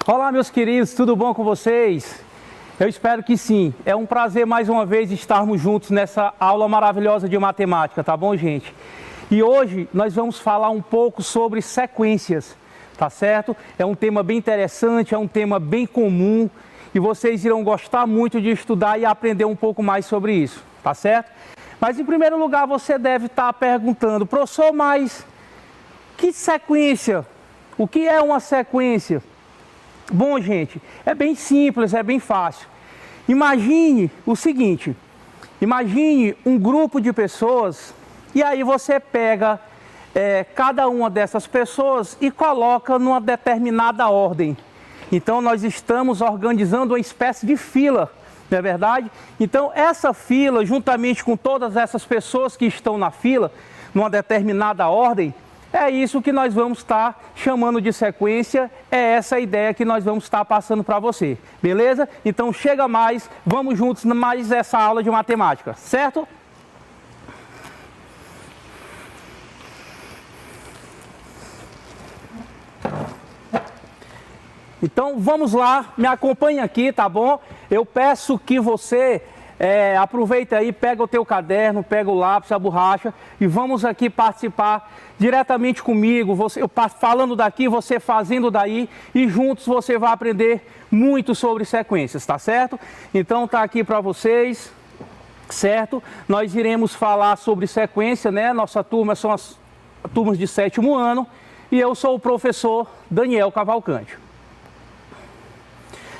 Olá, meus queridos, tudo bom com vocês? Eu espero que sim. É um prazer mais uma vez estarmos juntos nessa aula maravilhosa de matemática, tá bom, gente? E hoje nós vamos falar um pouco sobre sequências, tá certo? É um tema bem interessante, é um tema bem comum e vocês irão gostar muito de estudar e aprender um pouco mais sobre isso, tá certo? Mas em primeiro lugar você deve estar perguntando, professor, mas que sequência? O que é uma sequência? Bom, gente, é bem simples, é bem fácil. Imagine o seguinte, imagine um grupo de pessoas e aí você pega cada uma dessas pessoas e coloca numa determinada ordem. Então nós estamos organizando uma espécie de fila, não é verdade? Então essa fila, juntamente com todas essas pessoas que estão na fila, numa determinada ordem, é isso que nós vamos estar chamando de sequência, é essa a ideia que nós vamos estar passando para você, beleza? Então chega mais, vamos juntos mais essa aula de matemática, certo? Então vamos lá, me acompanhe aqui, tá bom? Eu peço que você aproveita aí, pega o teu caderno, pega o lápis, a borracha e vamos aqui participar diretamente comigo, eu falando daqui, você fazendo daí e juntos você vai aprender muito sobre sequências, tá certo? Então tá aqui para vocês, certo? Nós iremos falar sobre sequência, né? Nossa turma são as turmas de 7º ano e eu sou o professor Daniel Cavalcante.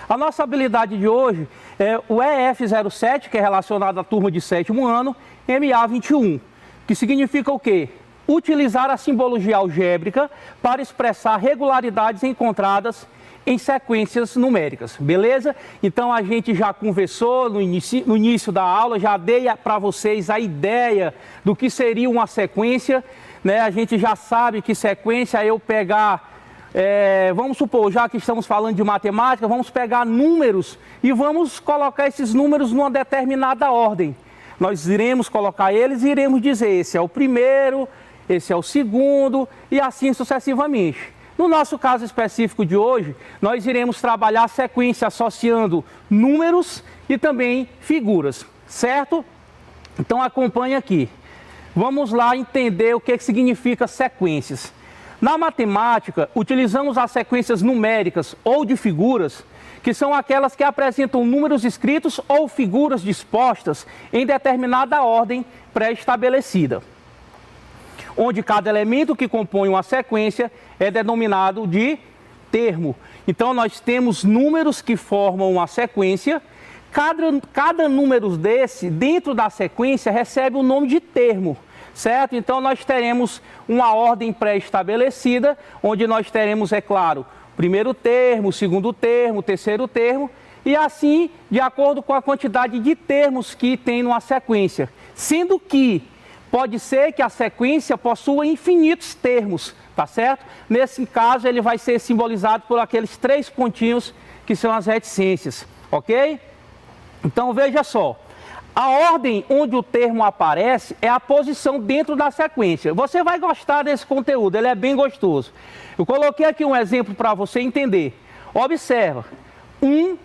A nossa habilidade de hoje é o EF07, que é relacionado à turma de 7º ano, MA21, que significa o quê? Utilizar a simbologia algébrica para expressar regularidades encontradas em sequências numéricas, beleza? Então a gente já conversou no início da aula, já dei para vocês a ideia do que seria uma sequência, né? A gente já sabe que sequência é eu pegar... vamos supor, já que estamos falando de matemática, vamos pegar números e vamos colocar esses números numa determinada ordem. Nós iremos colocar eles e iremos dizer, esse é o primeiro, esse é o segundo e assim sucessivamente. No nosso caso específico de hoje, nós iremos trabalhar a sequência associando números e também figuras, certo? Então acompanhe aqui. Vamos lá entender o que significa sequências. Na matemática, utilizamos as sequências numéricas ou de figuras, que são aquelas que apresentam números escritos ou figuras dispostas em determinada ordem pré-estabelecida, onde cada elemento que compõe uma sequência é denominado de termo. Então, nós temos números que formam uma sequência, cada número desse, dentro da sequência, recebe o nome de termo. Certo? Então nós teremos uma ordem pré-estabelecida, onde nós teremos, é claro, primeiro termo, segundo termo, terceiro termo, e assim, de acordo com a quantidade de termos que tem numa sequência. Sendo que pode ser que a sequência possua infinitos termos, tá certo? Nesse caso, ele vai ser simbolizado por aqueles 3 pontinhos que são as reticências, ok? Então veja só. A ordem onde o termo aparece é a posição dentro da sequência. Você vai gostar desse conteúdo, ele é bem gostoso. Eu coloquei aqui um exemplo para você entender. Observa, 1,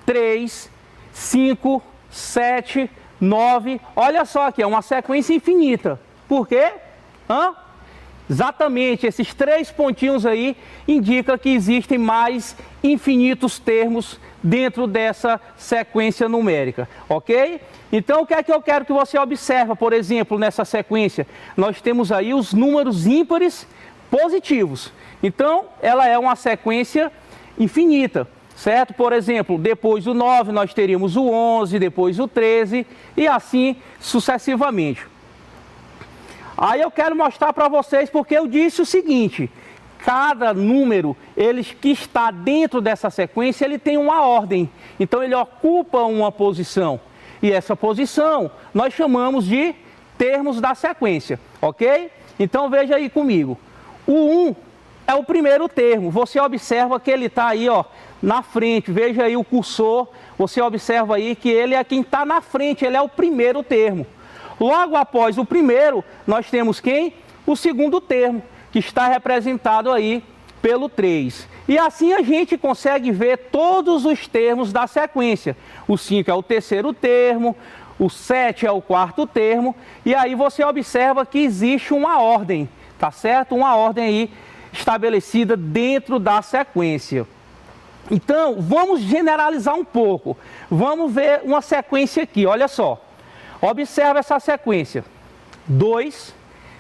3, 5, 7, 9. Olha só aqui, é uma sequência infinita. Por quê? Exatamente, esses 3 pontinhos aí indicam que existem mais infinitos termos dentro dessa sequência numérica, ok? Então, o que é que eu quero que você observe, por exemplo, nessa sequência? Nós temos aí os números ímpares positivos. Então, ela é uma sequência infinita, certo? Por exemplo, depois do 9, nós teríamos o 11, depois o 13 e assim sucessivamente. Aí eu quero mostrar para vocês porque eu disse o seguinte... Cada número que está dentro dessa sequência, ele tem uma ordem. Então, ele ocupa uma posição. E essa posição nós chamamos de termos da sequência, ok? Então, veja aí comigo. O 1 é o primeiro termo. Você observa que ele está aí, ó, na frente. Veja aí o cursor. Você observa aí que ele é quem está na frente. Ele é o primeiro termo. Logo após o primeiro, nós temos quem? O segundo termo, que está representado aí pelo 3. E assim a gente consegue ver todos os termos da sequência. O 5 é o terceiro termo, o 7 é o quarto termo, e aí você observa que existe uma ordem, tá certo? Uma ordem aí estabelecida dentro da sequência. Então, vamos generalizar um pouco. Vamos ver uma sequência aqui, olha só. Observa essa sequência. 2,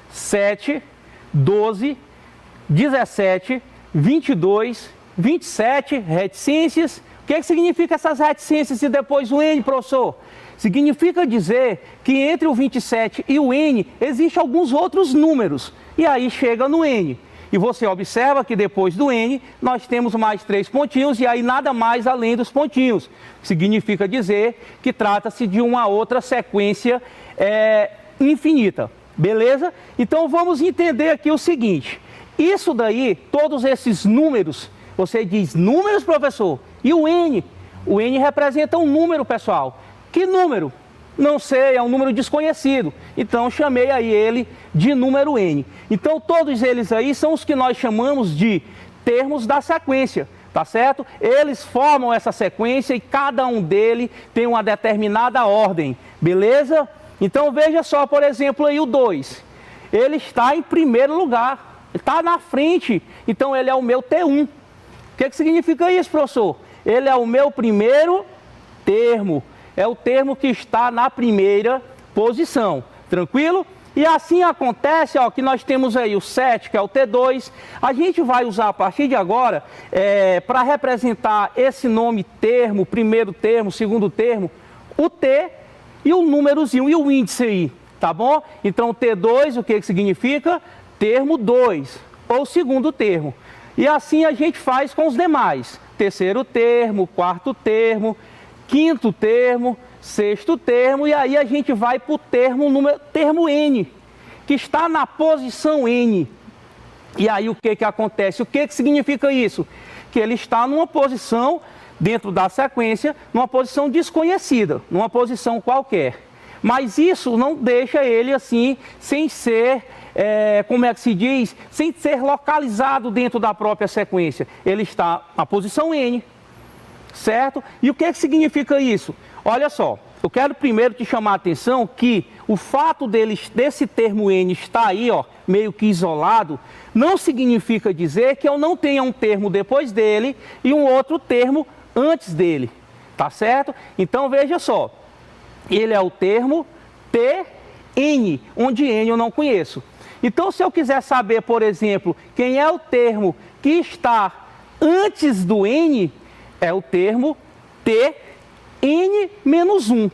7, 12, 17, 22, 27, reticências. O que significa essas reticências e depois o N, professor? Significa dizer que entre o 27 e o N existem alguns outros números. E aí chega no N. E você observa que depois do N nós temos mais 3 pontinhos e aí nada mais além dos pontinhos. Significa dizer que trata-se de uma outra sequência infinita. Beleza? Então vamos entender aqui o seguinte. Isso daí, todos esses números, você diz números, professor? E o N? O N representa um número, pessoal. Que número? Não sei, é um número desconhecido. Então chamei aí ele de número N. Então todos eles aí são os que nós chamamos de termos da sequência, tá certo? Eles formam essa sequência e cada um deles tem uma determinada ordem, beleza? Então veja só, por exemplo, aí o 2. Ele está em primeiro lugar, está na frente, então ele é o meu T1. O que significa isso, professor? Ele é o meu primeiro termo. É o termo que está na primeira posição, tranquilo? E assim acontece, ó, que nós temos aí o 7, que é o T2. A gente vai usar a partir de agora, para representar esse nome termo, primeiro termo, segundo termo, o T e o númerozinho e o índice aí, tá bom? Então o T2, o que significa? Termo 2, ou segundo termo. E assim a gente faz com os demais. Terceiro termo, quarto termo, quinto termo, sexto termo, e aí a gente vai para o termo N, que está na posição N. E aí o que acontece? O que significa isso? Que ele está numa posição, dentro da sequência, numa posição desconhecida, numa posição qualquer. Mas isso não deixa ele assim, sem ser, como é que se diz? Sem ser localizado dentro da própria sequência. Ele está na posição N. Certo? E o que significa isso? Olha só, eu quero primeiro te chamar a atenção que o fato desse termo N estar aí, ó, meio que isolado, não significa dizer que eu não tenha um termo depois dele e um outro termo antes dele, tá certo? Então veja só, ele é o termo TN, onde N eu não conheço. Então se eu quiser saber, por exemplo, quem é o termo que está antes do N, é o termo Tn-1.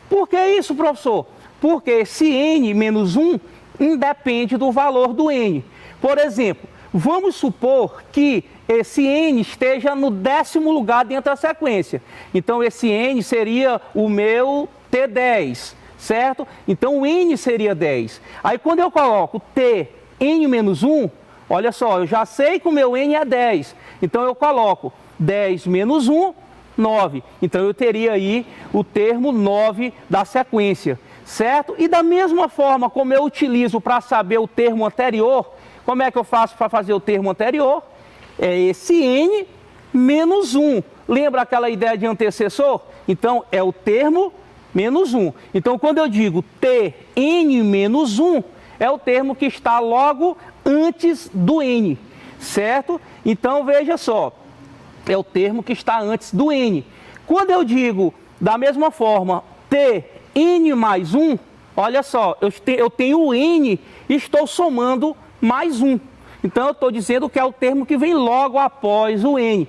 Por que isso, professor? Porque esse N-1 independe do valor do N. Por exemplo, vamos supor que esse N esteja no 10º lugar dentro da sequência. Então esse N seria o meu T10, certo? Então o N seria 10. Aí quando eu coloco Tn-1, olha só, eu já sei que o meu N é 10. Então eu coloco 10 menos 1, 9. Então eu teria aí o termo 9 da sequência, certo? E da mesma forma como eu utilizo para saber o termo anterior, como é que eu faço para fazer o termo anterior? É esse N menos 1. Lembra aquela ideia de antecessor? Então é o termo menos 1. Então quando eu digo Tn menos 1, é o termo que está logo antes do N, certo? Então veja só. É o termo que está antes do N. Quando eu digo, da mesma forma, Tn mais 1, olha só, eu tenho o N e estou somando mais 1. Então eu estou dizendo que é o termo que vem logo após o N.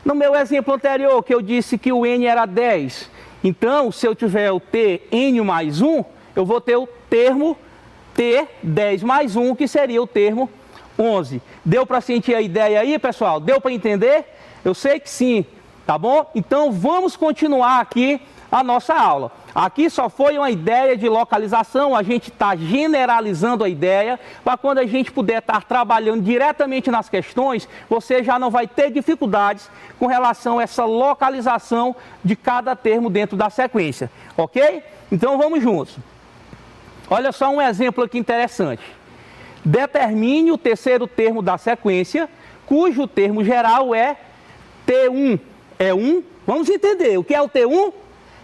No meu exemplo anterior, que eu disse que o N era 10, então se eu tiver o Tn mais 1, eu vou ter o termo T10 mais 1, que seria o termo 11. Deu para sentir a ideia aí, pessoal? Deu para entender? Eu sei que sim, tá bom? Então vamos continuar aqui a nossa aula. Aqui só foi uma ideia de localização, a gente está generalizando a ideia, para quando a gente puder estar trabalhando diretamente nas questões, você já não vai ter dificuldades com relação a essa localização de cada termo dentro da sequência, ok? Então vamos juntos. Olha só um exemplo aqui interessante. Determine o terceiro termo da sequência cujo termo geral é T1. É 1. Vamos entender. O que é o T1?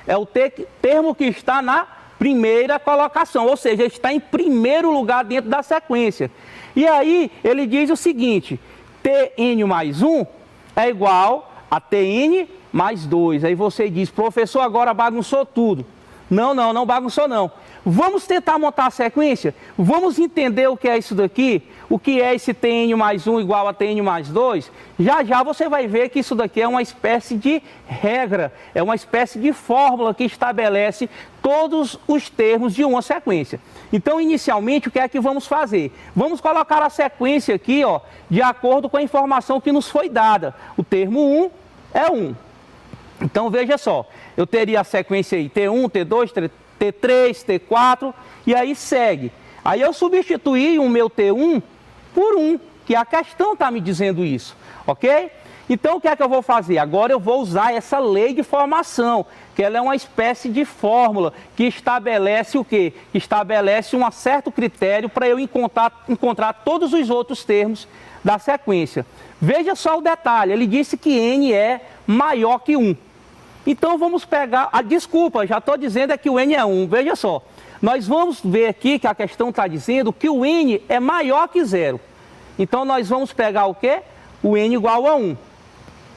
É o termo que está na primeira colocação, ou seja, ele está em primeiro lugar dentro da sequência. E aí ele diz o seguinte, Tn mais 1 é igual a Tn mais 2. Aí você diz, professor, agora bagunçou tudo. Não bagunçou não. Vamos tentar montar a sequência? Vamos entender o que é isso daqui? O que é esse Tn mais 1 igual a Tn mais 2? Já já você vai ver que isso daqui é uma espécie de regra, é uma espécie de fórmula que estabelece todos os termos de uma sequência. Então, inicialmente, o que é que vamos fazer? Vamos colocar a sequência aqui, ó, de acordo com a informação que nos foi dada. O termo 1 é 1. Então, veja só, eu teria a sequência aí T1, T2, T3, T4, e aí segue. Aí eu substituí o meu T1 por 1, que a questão está me dizendo isso, ok? Então, o que é que eu vou fazer? Agora eu vou usar essa lei de formação, que ela é uma espécie de fórmula que estabelece o quê? Que estabelece um certo critério para eu encontrar todos os outros termos da sequência. Veja só o detalhe, ele disse que N é maior que 1. Então vamos pegar, desculpa, já estou dizendo é que o N é 1, veja só. Nós vamos ver aqui que a questão está dizendo que o N é maior que 0. Então nós vamos pegar o quê? O N igual a 1.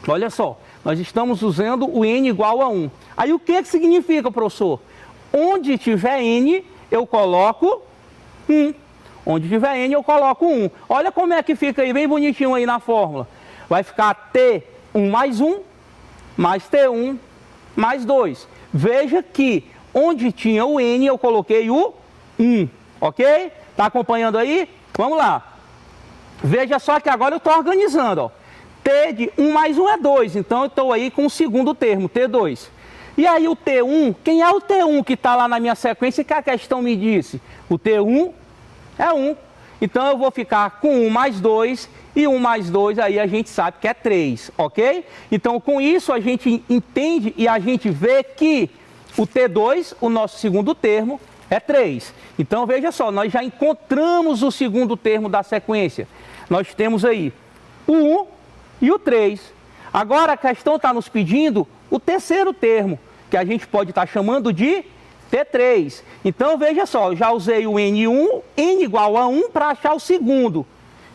Olha só, nós estamos usando o N igual a 1. Aí o que significa, professor? Onde tiver N, eu coloco 1. Onde tiver N, eu coloco 1. Olha como é que fica aí, bem bonitinho aí na fórmula. Vai ficar T1 mais 1, mais T1 mais 2. Veja que onde tinha o N, eu coloquei o 1, ok? Tá acompanhando aí? Vamos lá. Veja só que agora eu estou organizando, ó. T de 1 mais 1 é 2, então eu estou aí com o segundo termo, T2. E aí o T1, quem é o T1 que está lá na minha sequência que a questão me disse? O T1 é 1. Então eu vou ficar com 1 mais 2, e 1 mais 2 aí a gente sabe que é 3, ok? Então com isso a gente entende e a gente vê que o T2, o nosso segundo termo, é 3. Então veja só, nós já encontramos o segundo termo da sequência. Nós temos aí o 1 e o 3. Agora a questão está nos pedindo o terceiro termo, que a gente pode estar chamando de T3. Então veja só, eu já usei o N1, N igual a 1 para achar o segundo.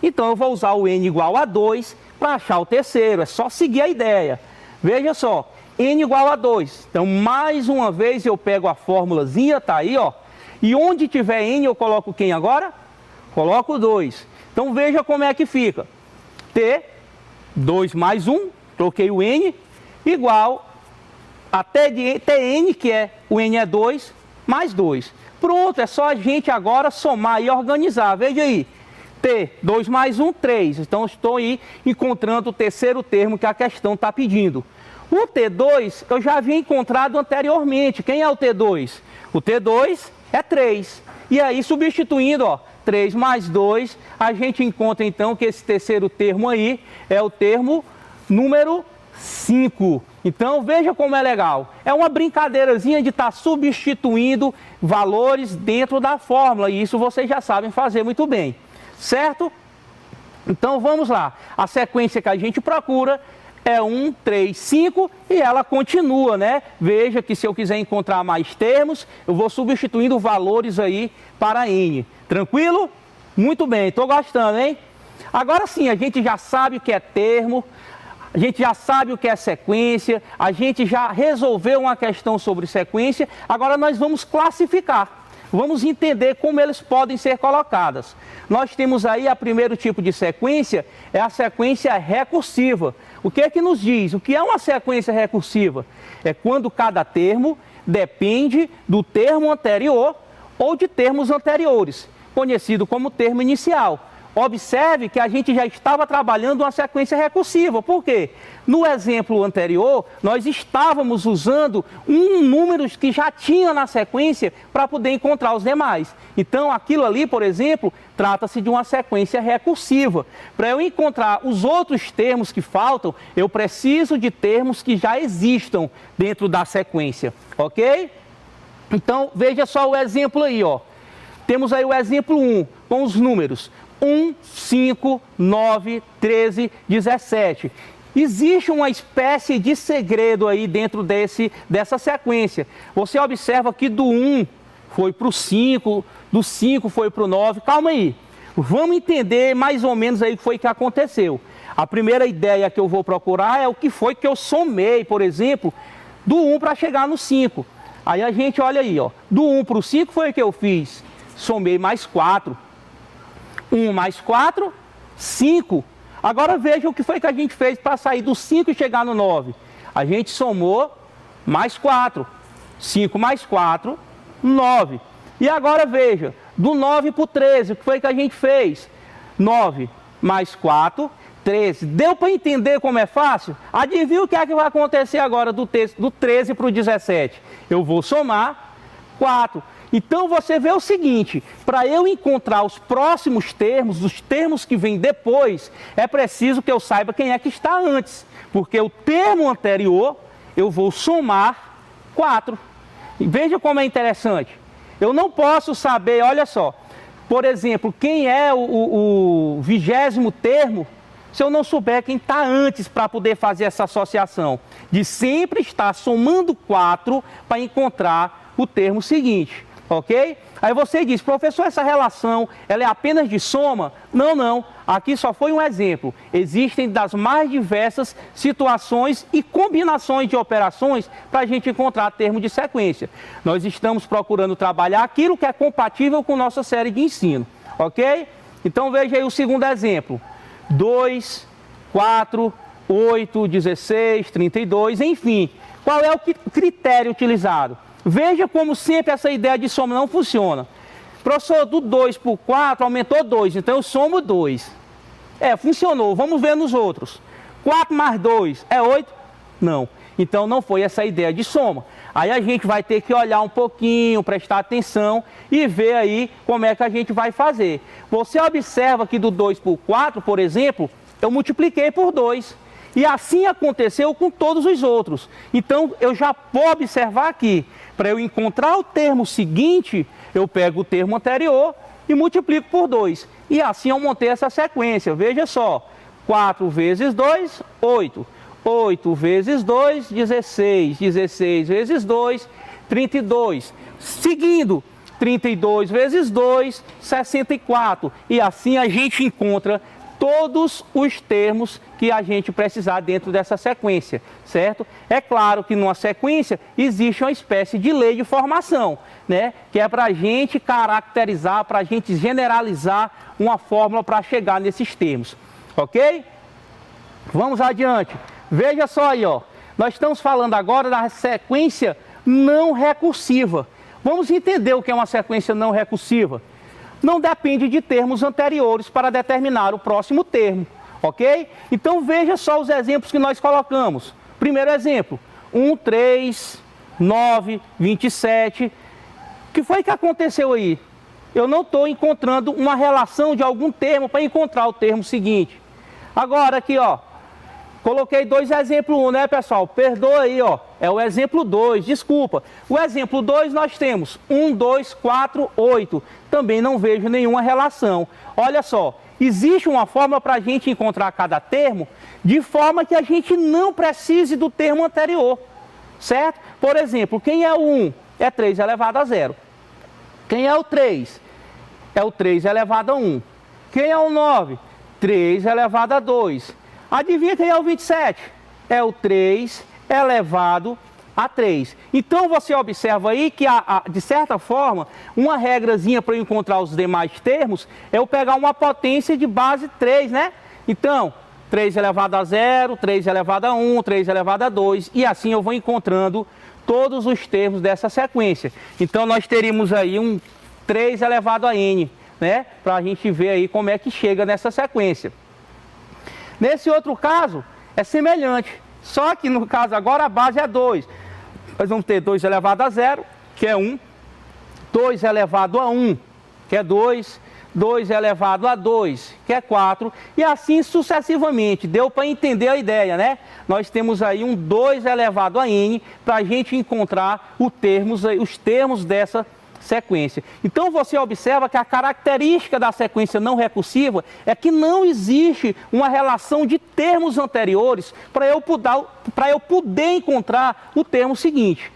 Então eu vou usar o N igual a 2 para achar o terceiro, é só seguir a ideia. Veja só, N igual a 2. Então mais uma vez eu pego a formulazinha, tá aí, ó. E onde tiver N eu coloco quem agora? Coloco 2. Então veja como é que fica. T, 2 mais 1, troquei o N, igual a T de Tn, que é o N é 2, mais 2. Pronto, é só a gente agora somar e organizar. Veja aí, T, 2 mais 1, 3. Então estou aí encontrando o terceiro termo que a questão está pedindo. O T2 eu já havia encontrado anteriormente. Quem é o T2? O T2 é 3. E aí substituindo, ó, 3 mais 2, a gente encontra então que esse terceiro termo aí é o termo número 5. Então veja como é legal. É uma brincadeirazinha de estar substituindo valores dentro da fórmula. E isso vocês já sabem fazer muito bem. Certo? Então vamos lá. A sequência que a gente procura é 1, 3, 5 e ela continua, né? Veja que se eu quiser encontrar mais termos, eu vou substituindo valores aí para N. Tranquilo? Muito bem, estou gostando, hein? Agora sim, a gente já sabe o que é termo, a gente já sabe o que é sequência, a gente já resolveu uma questão sobre sequência, agora nós vamos classificar. Vamos entender como eles podem ser colocadas. Nós temos aí o primeiro tipo de sequência, é a sequência recursiva. O que é que nos diz? O que é uma sequência recursiva? É quando cada termo depende do termo anterior ou de termos anteriores, conhecido como termo inicial. Observe que a gente já estava trabalhando uma sequência recursiva. Por quê? No exemplo anterior, nós estávamos usando um número que já tinha na sequência para poder encontrar os demais. Então, aquilo ali, por exemplo, trata-se de uma sequência recursiva. Para eu encontrar os outros termos que faltam, eu preciso de termos que já existam dentro da sequência, ok? Então, veja só o exemplo aí, ó. Temos aí o exemplo 1, com os números 1, 5, 9, 13, 17. Existe uma espécie de segredo aí dentro dessa sequência. Você observa que do 1 foi para o 5, do 5 foi para o 9. Calma aí. Vamos entender mais ou menos aí o que foi que aconteceu. A primeira ideia que eu vou procurar é o que foi que eu somei, por exemplo, do 1 para chegar no 5. Aí a gente olha aí, ó. Do 1 para o 5 foi o que eu fiz. Somei mais 4. 1 mais 4, 5. Agora veja o que foi que a gente fez para sair do 5 e chegar no 9. A gente somou mais 4. 5 mais 4, 9. E agora veja, do 9 para o 13, o que foi que a gente fez? 9 mais 4, 13. Deu para entender como é fácil? Adivinha o que é que vai acontecer agora do 13 para o 17? Eu vou somar 4. Então você vê o seguinte, para eu encontrar os próximos termos, os termos que vêm depois, é preciso que eu saiba quem é que está antes. Porque o termo anterior, eu vou somar 4. E veja como é interessante. Eu não posso saber, olha só, por exemplo, quem é o 20º termo, se eu não souber quem está antes para poder fazer essa associação. De sempre estar somando 4 para encontrar o termo seguinte. Ok? Aí você diz, professor, essa relação, ela é apenas de soma? Não, não. Aqui só foi um exemplo. Existem das mais diversas situações e combinações de operações para a gente encontrar termo de sequência. Nós estamos procurando trabalhar aquilo que é compatível com nossa série de ensino. Ok? Então veja aí o segundo exemplo. 2, 4, 8, 16, 32, enfim. Qual é o critério utilizado? Veja como sempre essa ideia de soma não funciona. Professor, do 2 para o 4 aumentou 2, então eu somo 2. Funcionou, vamos ver nos outros. 4 mais 2 é 8? Não. Então não foi essa ideia de soma. Aí a gente vai ter que olhar um pouquinho, prestar atenção e ver aí como é que a gente vai fazer. Você observa que do 2 para o 4, por exemplo, eu multipliquei por 2. E assim aconteceu com todos os outros. Então eu já vou observar aqui. Para eu encontrar o termo seguinte, eu pego o termo anterior e multiplico por 2. E assim eu montei essa sequência. Veja só, 4 vezes 2, 8. 8 vezes 2, 16. 16 vezes 2, 32. Seguindo, 32 vezes 2, 64. E assim a gente encontra todos os termos que a gente precisar dentro dessa sequência, certo? É claro que numa sequência existe uma espécie de lei de formação, né? Que é para a gente caracterizar, para a gente generalizar uma fórmula para chegar nesses termos, ok? Vamos adiante. Veja só aí, ó. Nós estamos falando agora da sequência não recursiva. Vamos entender o que é uma sequência não recursiva. Não depende de termos anteriores para determinar o próximo termo, ok? Então veja só os exemplos que nós colocamos. Primeiro exemplo, 1, 3, 9, 27. O que foi que aconteceu aí? Eu não estou encontrando uma relação de algum termo para encontrar o termo seguinte. Agora aqui, ó, coloquei 2 exemplos 1, né, pessoal? Perdoa aí, ó. É o exemplo 2, desculpa. O exemplo 2 nós temos 1, 2, 4, 8. Também não vejo nenhuma relação. Olha só, existe uma forma para a gente encontrar cada termo de forma que a gente não precise do termo anterior, certo? Por exemplo, quem é o 1? É 3 elevado a 0. Quem é o 3? É o 3 elevado a 1. Quem é o 9? 3 elevado a 2. Adivinha quem é o 27? É o 3 elevado a 3. Então você observa aí que, de certa forma, uma regrazinha para eu encontrar os demais termos é eu pegar uma potência de base 3, né? Então, 3 elevado a 0, 3 elevado a 1, 3 elevado a 2, e assim eu vou encontrando todos os termos dessa sequência. Então nós teríamos aí um 3 elevado a n, né? Para a gente ver aí como é que chega nessa sequência. Nesse outro caso, é semelhante, só que no caso agora a base é 2. Nós vamos ter 2 elevado a 0, que é 1, 2 elevado a 1, que é 2, 2 elevado a 2, que é 4, e assim sucessivamente. Deu para entender a ideia, né? Nós temos aí um 2 elevado a n para a gente encontrar os termos dessa sequência. Então você observa que a característica da sequência não recursiva é que não existe uma relação de termos anteriores para eu poder encontrar o termo seguinte.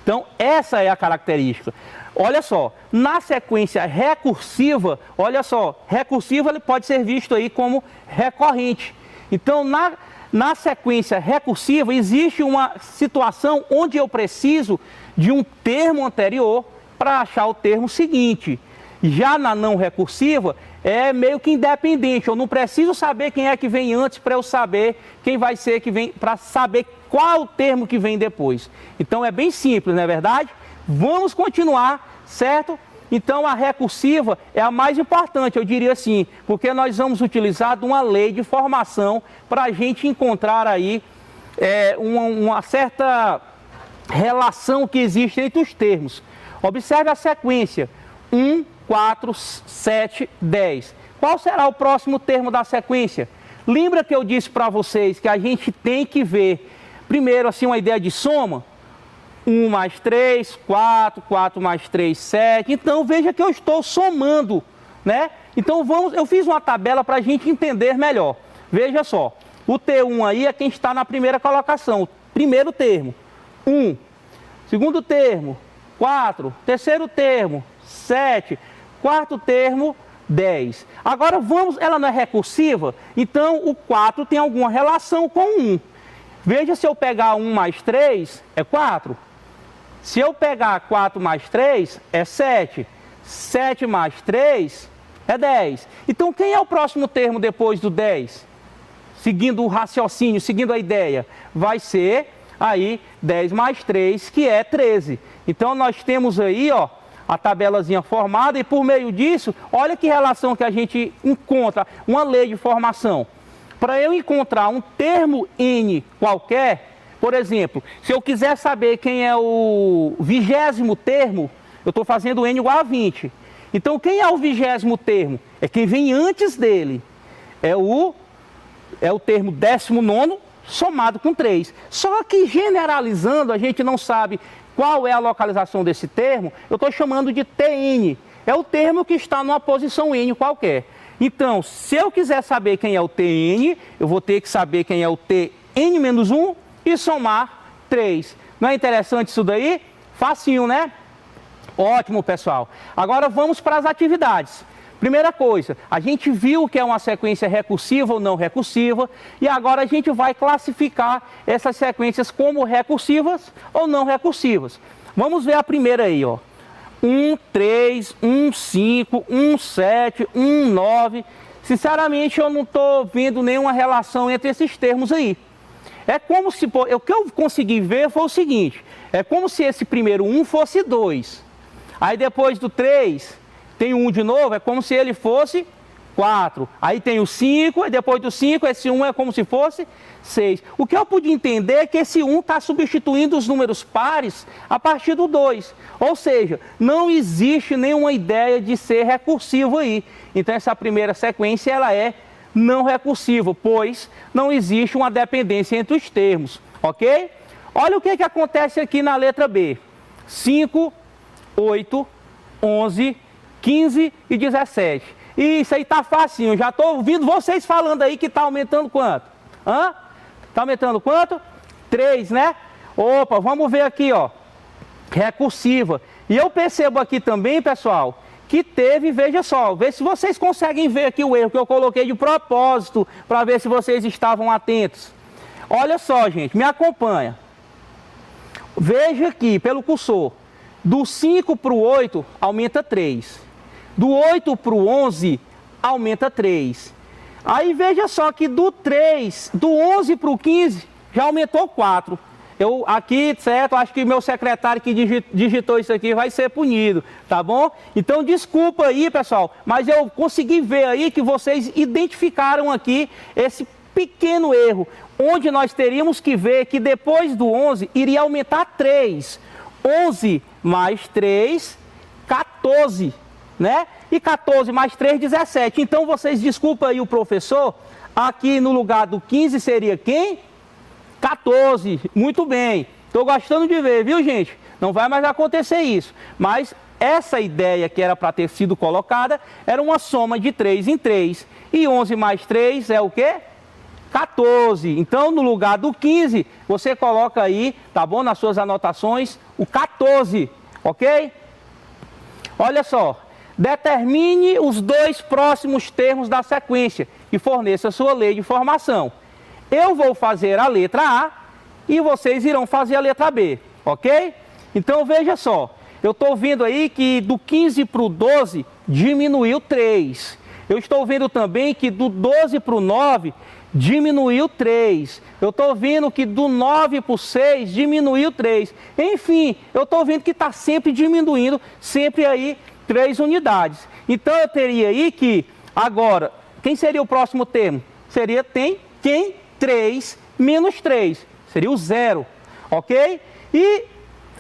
Então essa é a característica. Olha só, na sequência recursiva, olha só, recursiva ele pode ser visto aí como recorrente. Então na sequência recursiva existe uma situação onde eu preciso de um termo anterior para achar o termo seguinte. Já na não recursiva é meio que independente, eu não preciso saber quem é que vem antes para eu saber quem vai ser que vem, para saber qual o termo que vem depois. Então é bem simples, não é verdade? Vamos continuar, certo? Então a recursiva é a mais importante, eu diria assim, porque nós vamos utilizar de uma lei de formação para a gente encontrar aí uma certa relação que existe entre os termos. Observe a sequência, 1, 4, 7, 10. Qual será o próximo termo da sequência? Lembra que eu disse para vocês que a gente tem que ver, primeiro assim, uma ideia de soma? 1 mais 3, 4, 4 mais 3, 7. Então veja que eu estou somando, né? Então eu fiz uma tabela para a gente entender melhor. Veja só, o T1 aí é quem está na primeira colocação, primeiro termo, 1. Segundo termo, 4. Terceiro termo, 7. Quarto termo, 10. Agora ela não é recursiva, então o 4 tem alguma relação com 1. Veja, se eu pegar 1 mais 3, é 4. Se eu pegar 4 mais 3, é 7. 7 mais 3 é 10. Então, quem é o próximo termo depois do 10? Seguindo o raciocínio, seguindo a ideia, vai ser aí 10 mais 3, que é 13. Então, nós temos aí, ó, a tabelazinha formada e por meio disso, olha que relação que a gente encontra, uma lei de formação. Para eu encontrar um termo N qualquer, por exemplo, se eu quiser saber quem é o 20º termo, eu estou fazendo N igual a 20. Então, quem é o 20º termo? É quem vem antes dele. É o termo 19º somado com 3. Só que, generalizando, a gente não sabe qual é a localização desse termo, eu estou chamando de Tn. É o termo que está numa posição N qualquer. Então, se eu quiser saber quem é o Tn, eu vou ter que saber quem é o Tn-1 e somar 3. Não é interessante isso daí? Facinho, né? Ótimo, pessoal. Agora vamos para as atividades. Primeira coisa, a gente viu que é uma sequência recursiva ou não recursiva, e agora a gente vai classificar essas sequências como recursivas ou não recursivas. Vamos ver a primeira aí, ó. 1, 3, 1, 5, 1, 7, 1, 9. Sinceramente, eu não estou vendo nenhuma relação entre esses termos aí. É como se, o que eu consegui ver foi o seguinte, é como se esse primeiro 1 fosse 2. Aí depois do 3, tem 1 de novo, é como se ele fosse 4. Aí tem o 5, e depois do 5, esse 1 é como se fosse 6. O que eu pude entender é que esse 1 está substituindo os números pares a partir do 2. Ou seja, não existe nenhuma ideia de ser recursivo aí. Então essa primeira sequência ela é não recursiva, pois não existe uma dependência entre os termos, ok? Olha o que acontece aqui na letra B. 5, 8, 11, 15 e 17. E isso aí tá facinho, já estou ouvindo vocês falando aí que está aumentando quanto? Hã? Está aumentando quanto? 3, né? Opa, vamos ver aqui, ó. Recursiva. E eu percebo aqui também, pessoal, que teve, veja só, vê se vocês conseguem ver aqui o erro que eu coloquei de propósito, para ver se vocês estavam atentos. Olha só, gente, me acompanha. Veja aqui, pelo cursor, do 5 para o 8, aumenta 3. Do 8 para o 11, aumenta 3. Aí veja só que do 11 para o 15, já aumentou 4. Eu aqui, certo, acho que meu secretário que digitou isso aqui vai ser punido, tá bom? Então, desculpa aí, pessoal, mas eu consegui ver aí que vocês identificaram aqui esse pequeno erro, onde nós teríamos que ver que depois do 11 iria aumentar 3. 11 mais 3, 14, né? E 14 mais 3, 17. Então, vocês desculpa aí o professor, aqui no lugar do 15 seria quem? 14, muito bem. Estou gostando de ver, viu, gente? Não vai mais acontecer isso. Mas essa ideia que era para ter sido colocada era uma soma de 3 em 3. E 11 mais 3 é o quê? 14. Então, no lugar do 15, você coloca aí, tá bom, nas suas anotações, o 14, ok? Olha só, determine os dois próximos termos da sequência e forneça a sua lei de formação. Eu vou fazer a letra A e vocês irão fazer a letra B, ok? Então, veja só, eu estou vendo aí que do 15 para o 12 diminuiu 3. Eu estou vendo também que do 12 para o 9 diminuiu 3. Eu estou vendo que do 9 para o 6 diminuiu 3. Enfim, eu estou vendo que está sempre diminuindo, sempre aí 3 unidades. Então eu teria aí que, agora, quem seria o próximo termo? Seria quem? 3 menos 3. Seria o 0, ok? E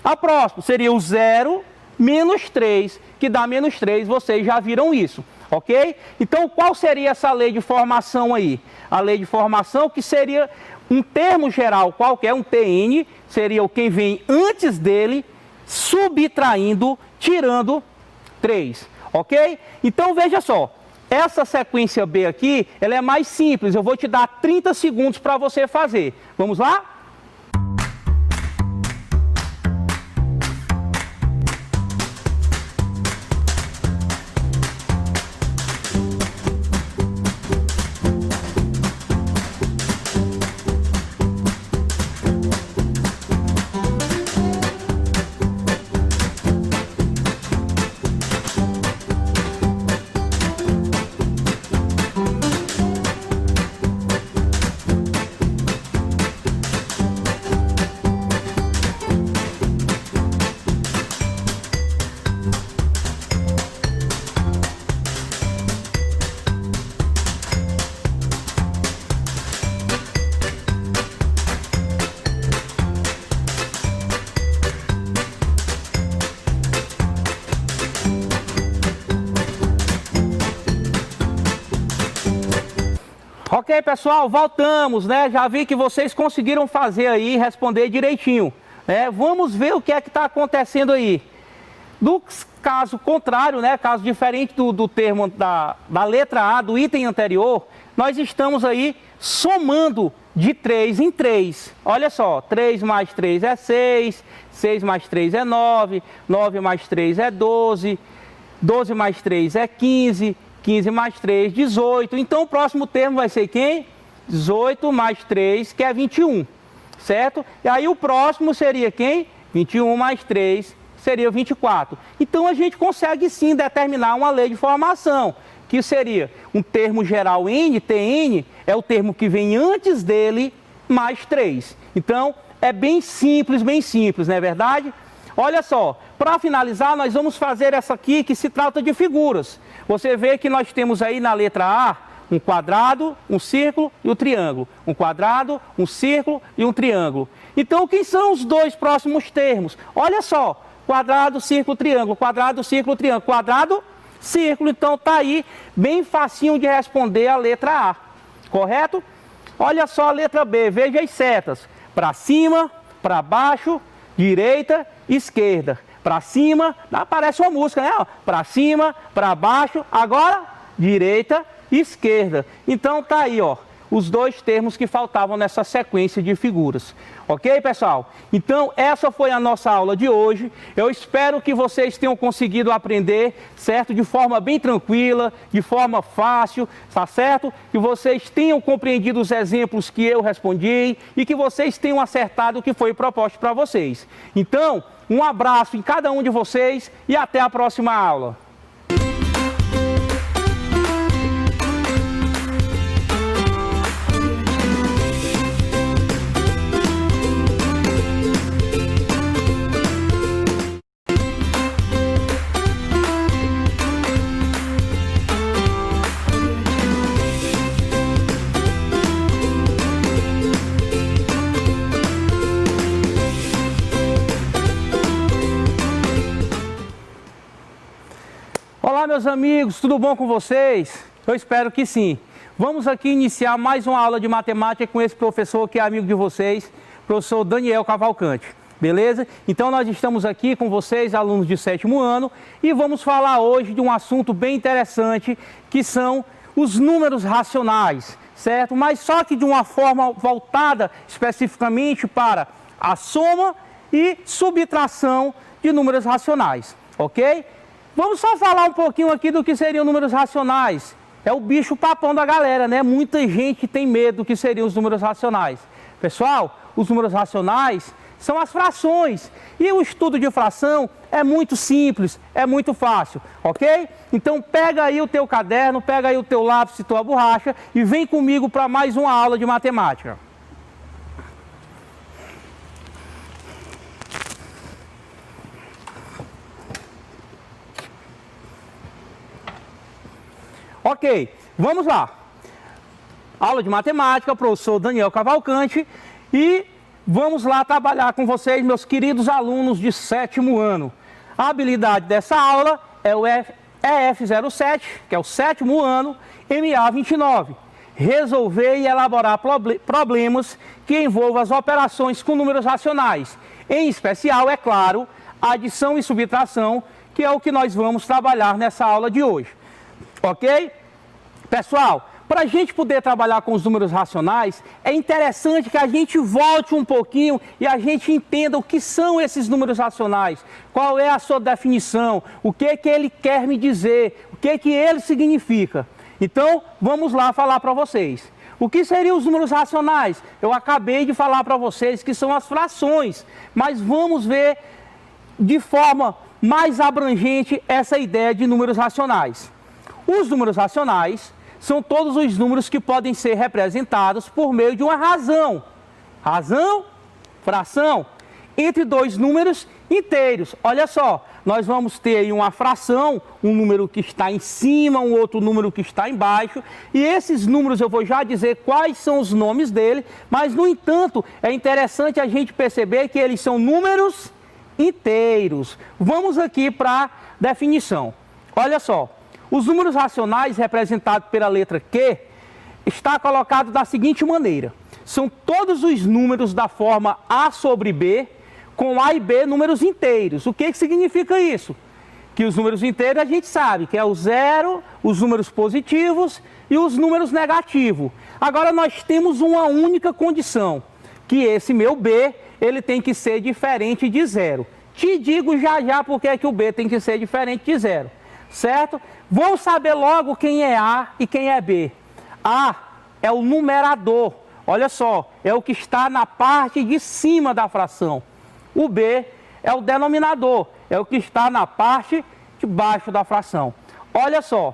a próxima seria o 0 menos 3, que dá menos 3, vocês já viram isso. Ok? Então, qual seria essa lei de formação aí? A lei de formação que seria um termo geral qualquer, um TN, seria o quem vem antes dele, subtraindo, tirando 3. Ok? Então, veja só, essa sequência B aqui, ela é mais simples. Eu vou te dar 30 segundos para você fazer. Vamos lá? Ok, pessoal, voltamos, né? Já vi que vocês conseguiram fazer aí, responder direitinho, né? Vamos ver o que é que está acontecendo aí. No caso contrário, né? Caso diferente do termo da letra A, do item anterior, nós estamos aí somando de 3 em 3. Olha só, 3 mais 3 é 6, 6 mais 3 é 9, 9 mais 3 é 12, 12 mais 3 é 15, 15 mais 3, 18. Então, o próximo termo vai ser quem? 18 mais 3, que é 21, certo? E aí, o próximo seria quem? 21 mais 3, seria 24. Então, a gente consegue, sim, determinar uma lei de formação, que seria um termo geral N, TN, é o termo que vem antes dele, mais 3. Então, é bem simples, não é verdade? Olha só, para finalizar, nós vamos fazer essa aqui que se trata de figuras. Você vê que nós temos aí na letra A um quadrado, um círculo e um triângulo. Um quadrado, um círculo e um triângulo. Então, quem são os dois próximos termos? Olha só, quadrado, círculo, triângulo, quadrado, círculo, triângulo, quadrado, círculo. Então, está aí bem facinho de responder a letra A, correto? Olha só a letra B, veja as setas. Para cima, para baixo, direita, esquerda. Para cima, aparece uma música, né? Para cima, para baixo, agora direita, esquerda. Então tá aí, ó, os dois termos que faltavam nessa sequência de figuras. Ok, pessoal? Então essa foi a nossa aula de hoje. Eu espero que vocês tenham conseguido aprender, certo? De forma bem tranquila, de forma fácil, tá certo? Que vocês tenham compreendido os exemplos que eu respondi e que vocês tenham acertado o que foi proposto para vocês. Então, um abraço em cada um de vocês e até a próxima aula. Olá, meus amigos, tudo bom com vocês? Eu espero que sim. Vamos aqui iniciar mais uma aula de matemática com esse professor que é amigo de vocês, professor Daniel Cavalcante. Beleza? Então nós estamos aqui com vocês, alunos de 7º ano, e vamos falar hoje de um assunto bem interessante, que são os números racionais, certo? Mas só que de uma forma voltada especificamente para a soma e subtração de números racionais, ok? Vamos só falar um pouquinho aqui do que seriam números racionais. É o bicho papão da galera, né? Muita gente tem medo do que seriam os números racionais. Pessoal, os números racionais são as frações. E o estudo de fração é muito simples, é muito fácil, ok? Então pega aí o teu caderno, pega aí o teu lápis e tua borracha e vem comigo para mais uma aula de matemática. Ok, vamos lá. Aula de matemática, professor Daniel Cavalcante, e vamos lá trabalhar com vocês, meus queridos alunos de 7º ano. A habilidade dessa aula é o EF07, que é o 7º ano, MA29. Resolver e elaborar problemas que envolvam as operações com números racionais. Em especial, é claro, adição e subtração, que é o que nós vamos trabalhar nessa aula de hoje. Ok? Pessoal, para a gente poder trabalhar com os números racionais, é interessante que a gente volte um pouquinho e a gente entenda o que são esses números racionais, qual é a sua definição, o que ele quer me dizer, o que ele significa. Então, vamos lá falar para vocês. O que seriam os números racionais? Eu acabei de falar para vocês que são as frações, mas vamos ver de forma mais abrangente essa ideia de números racionais. Os números racionais são todos os números que podem ser representados por meio de uma razão. Razão, fração, entre dois números inteiros. Olha só, nós vamos ter aí uma fração, um número que está em cima, um outro número que está embaixo. E esses números eu vou já dizer quais são os nomes dele, mas no entanto é interessante a gente perceber que eles são números inteiros. Vamos aqui para a definição. Olha só. Os números racionais representados pela letra Q está colocado da seguinte maneira. São todos os números da forma A sobre B, com A e B números inteiros. O que significa isso? Que os números inteiros a gente sabe que é o zero, os números positivos e os números negativos. Agora nós temos uma única condição, que esse meu B ele tem que ser diferente de zero. Te digo já já porque é que o B tem que ser diferente de zero. Certo? Vamos saber logo quem é A e quem é B. A é o numerador, olha só, é o que está na parte de cima da fração. O B é o denominador, é o que está na parte de baixo da fração. Olha só,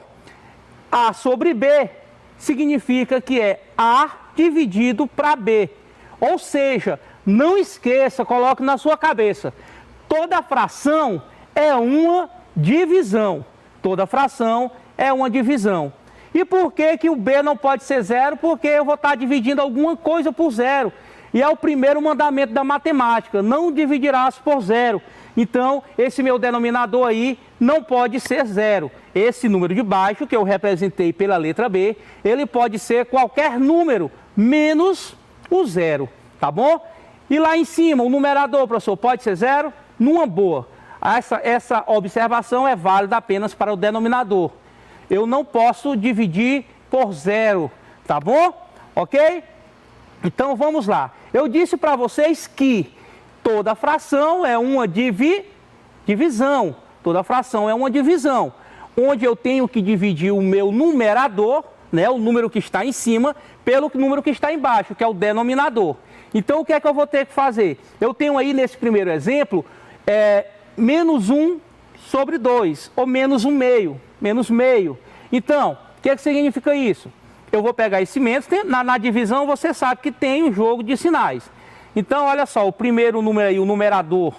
A sobre B significa que é A dividido para B. Ou seja, não esqueça, coloque na sua cabeça, toda fração é uma divisão. Toda fração é uma divisão. E por que o B não pode ser zero? Porque eu vou estar dividindo alguma coisa por zero. E é o primeiro mandamento da matemática, não dividirás por zero. Então, esse meu denominador aí não pode ser zero. Esse número de baixo, que eu representei pela letra B, ele pode ser qualquer número, menos o zero, tá bom? E lá em cima, o numerador, professor, pode ser zero? Numa boa. Essa observação é válida apenas para o denominador. Eu não posso dividir por zero, tá bom? Ok? Então vamos lá. Eu disse para vocês que toda fração é uma divisão. Toda fração é uma divisão. Onde eu tenho que dividir o meu numerador, né, o número que está em cima, pelo número que está embaixo, que é o denominador. Então o que é que eu vou ter que fazer? Eu tenho aí nesse primeiro exemplo, menos 1 sobre 2, ou menos 1 meio, menos meio. Então, o que significa isso? Eu vou pegar esse menos, na divisão você sabe que tem um jogo de sinais. Então, olha só, o primeiro número aí, o numerador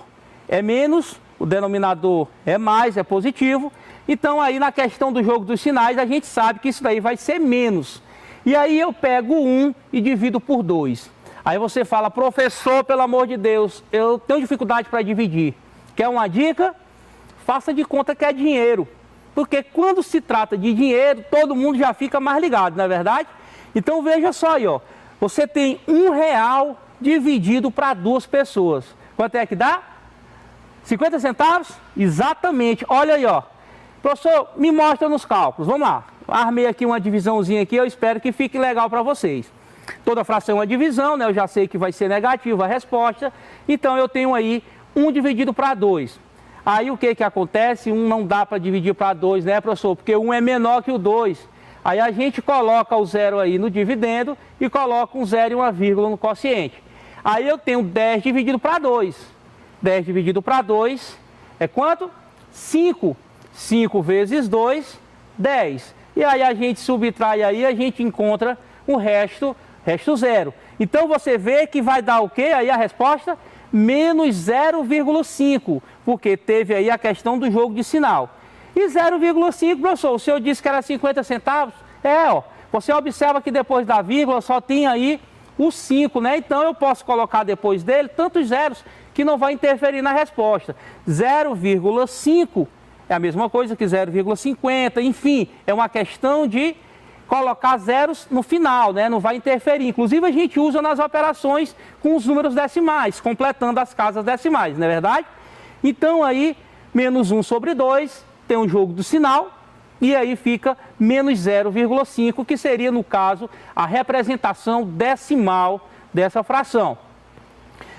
é menos, o denominador é mais, é positivo. Então, aí na questão do jogo dos sinais, a gente sabe que isso daí vai ser menos. E aí eu pego 1 e divido por 2. Aí você fala, professor, pelo amor de Deus, eu tenho dificuldade para dividir. Quer uma dica? Faça de conta que é dinheiro. Porque quando se trata de dinheiro, todo mundo já fica mais ligado, não é verdade? Então veja só aí, ó. Você tem R$1 dividido para 2 pessoas. Quanto é que dá? 50 centavos? Exatamente. Olha aí, ó. Professor, me mostra nos cálculos. Vamos lá. Armei aqui uma divisãozinha aqui, eu espero que fique legal para vocês. Toda fração é uma divisão, né? Eu já sei que vai ser negativa a resposta. Então, eu tenho aí 1 dividido para 2. Aí, o que que acontece? 1 não dá para dividir para 2, né, professor? Porque 1 é menor que o 2. Aí, a gente coloca o 0 aí no dividendo e coloca um 0 e uma vírgula no quociente. Aí, eu tenho 10 dividido para 2. 10 dividido para 2 é quanto? 5. 5 vezes 2, 10. E aí, a gente subtrai aí, a gente encontra o resto 0. Então, você vê que vai dar o quê? Aí, a resposta? Menos 0,5, porque teve aí a questão do jogo de sinal. E 0,5, professor, o senhor disse que era 50 centavos? Ó, você observa que depois da vírgula só tem aí o 5, né? Então, eu posso colocar depois dele tantos zeros que não vai interferir na resposta. 0,5 é a mesma coisa que 0,50, enfim, é uma questão de colocar zeros no final, né? Não vai interferir. Inclusive, a gente usa nas operações com os números decimais, completando as casas decimais, não é verdade? Então, aí, menos 1 sobre 2, tem um jogo do sinal, e aí fica menos 0,5, que seria, no caso, a representação decimal dessa fração.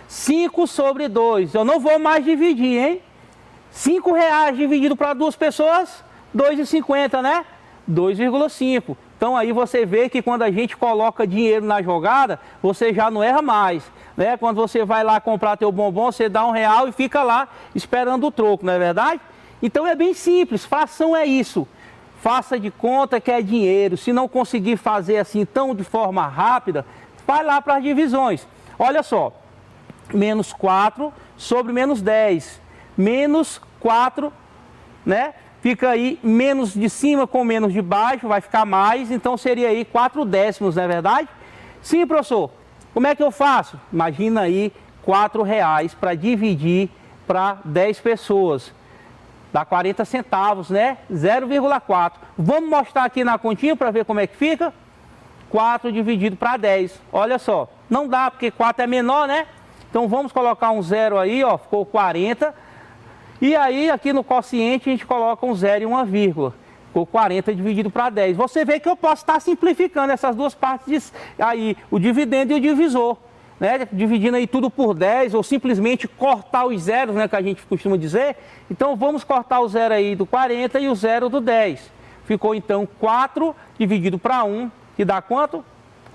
5 sobre 2, eu não vou mais dividir, hein? R$5 dividido para 2 pessoas, 2,50, né? 2,5. Então, aí você vê que quando a gente coloca dinheiro na jogada, você já não erra mais, né? Quando você vai lá comprar teu bombom, você dá R$1 e fica lá esperando o troco, não é verdade? Então, é bem simples, fração é isso. Faça de conta que é dinheiro. Se não conseguir fazer assim tão de forma rápida, vai lá para as divisões. Olha só, menos 4 sobre menos 10. Menos 4, né? Fica aí menos de cima com menos de baixo, vai ficar mais, então seria aí 4 décimos, não é verdade? Sim, professor. Como é que eu faço? Imagina aí R$4 para dividir para 10 pessoas. Dá 40 centavos, né? 0,4. Vamos mostrar aqui na continha para ver como é que fica? 4 dividido para 10. Olha só, não dá porque 4 é menor, né? Então vamos colocar um 0 aí, ó, ficou 40. E aí, aqui no quociente, a gente coloca um 0 e uma vírgula. Ficou 40 dividido para 10. Você vê que eu posso estar simplificando essas duas partes, aí, o dividendo e o divisor, né? Dividindo aí tudo por 10, ou simplesmente cortar os zeros, né, que a gente costuma dizer. Então, vamos cortar o 0 aí do 40 e o 0 do 10. Ficou, então, 4 dividido para 1, que dá quanto?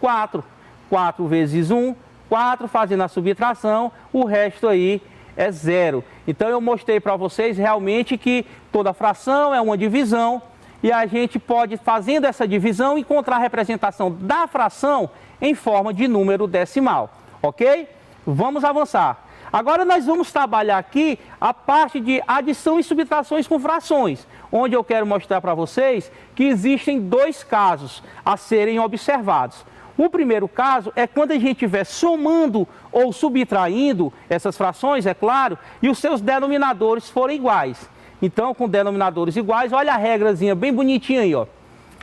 4. 4 vezes 1, 4, fazendo a subtração, o resto aí é 0. Então, eu mostrei para vocês realmente que toda fração é uma divisão e a gente pode, fazendo essa divisão, encontrar a representação da fração em forma de número decimal, ok? Vamos avançar. Agora, nós vamos trabalhar aqui a parte de adição e subtrações com frações, onde eu quero mostrar para vocês que existem 2 casos a serem observados. O primeiro caso é quando a gente estiver somando ou subtraindo essas frações, é claro, e os seus denominadores forem iguais. Então, com denominadores iguais, olha a regrazinha bem bonitinha aí, ó.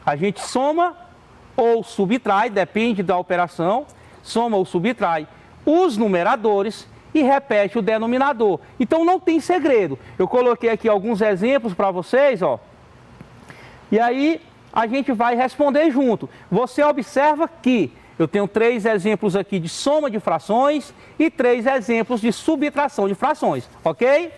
A gente soma ou subtrai, depende da operação, soma ou subtrai os numeradores e repete o denominador. Então, não tem segredo. Eu coloquei aqui alguns exemplos para vocês, ó. E aí, a gente vai responder junto. Você observa que eu tenho 3 exemplos aqui de soma de frações e 3 exemplos de subtração de frações, ok?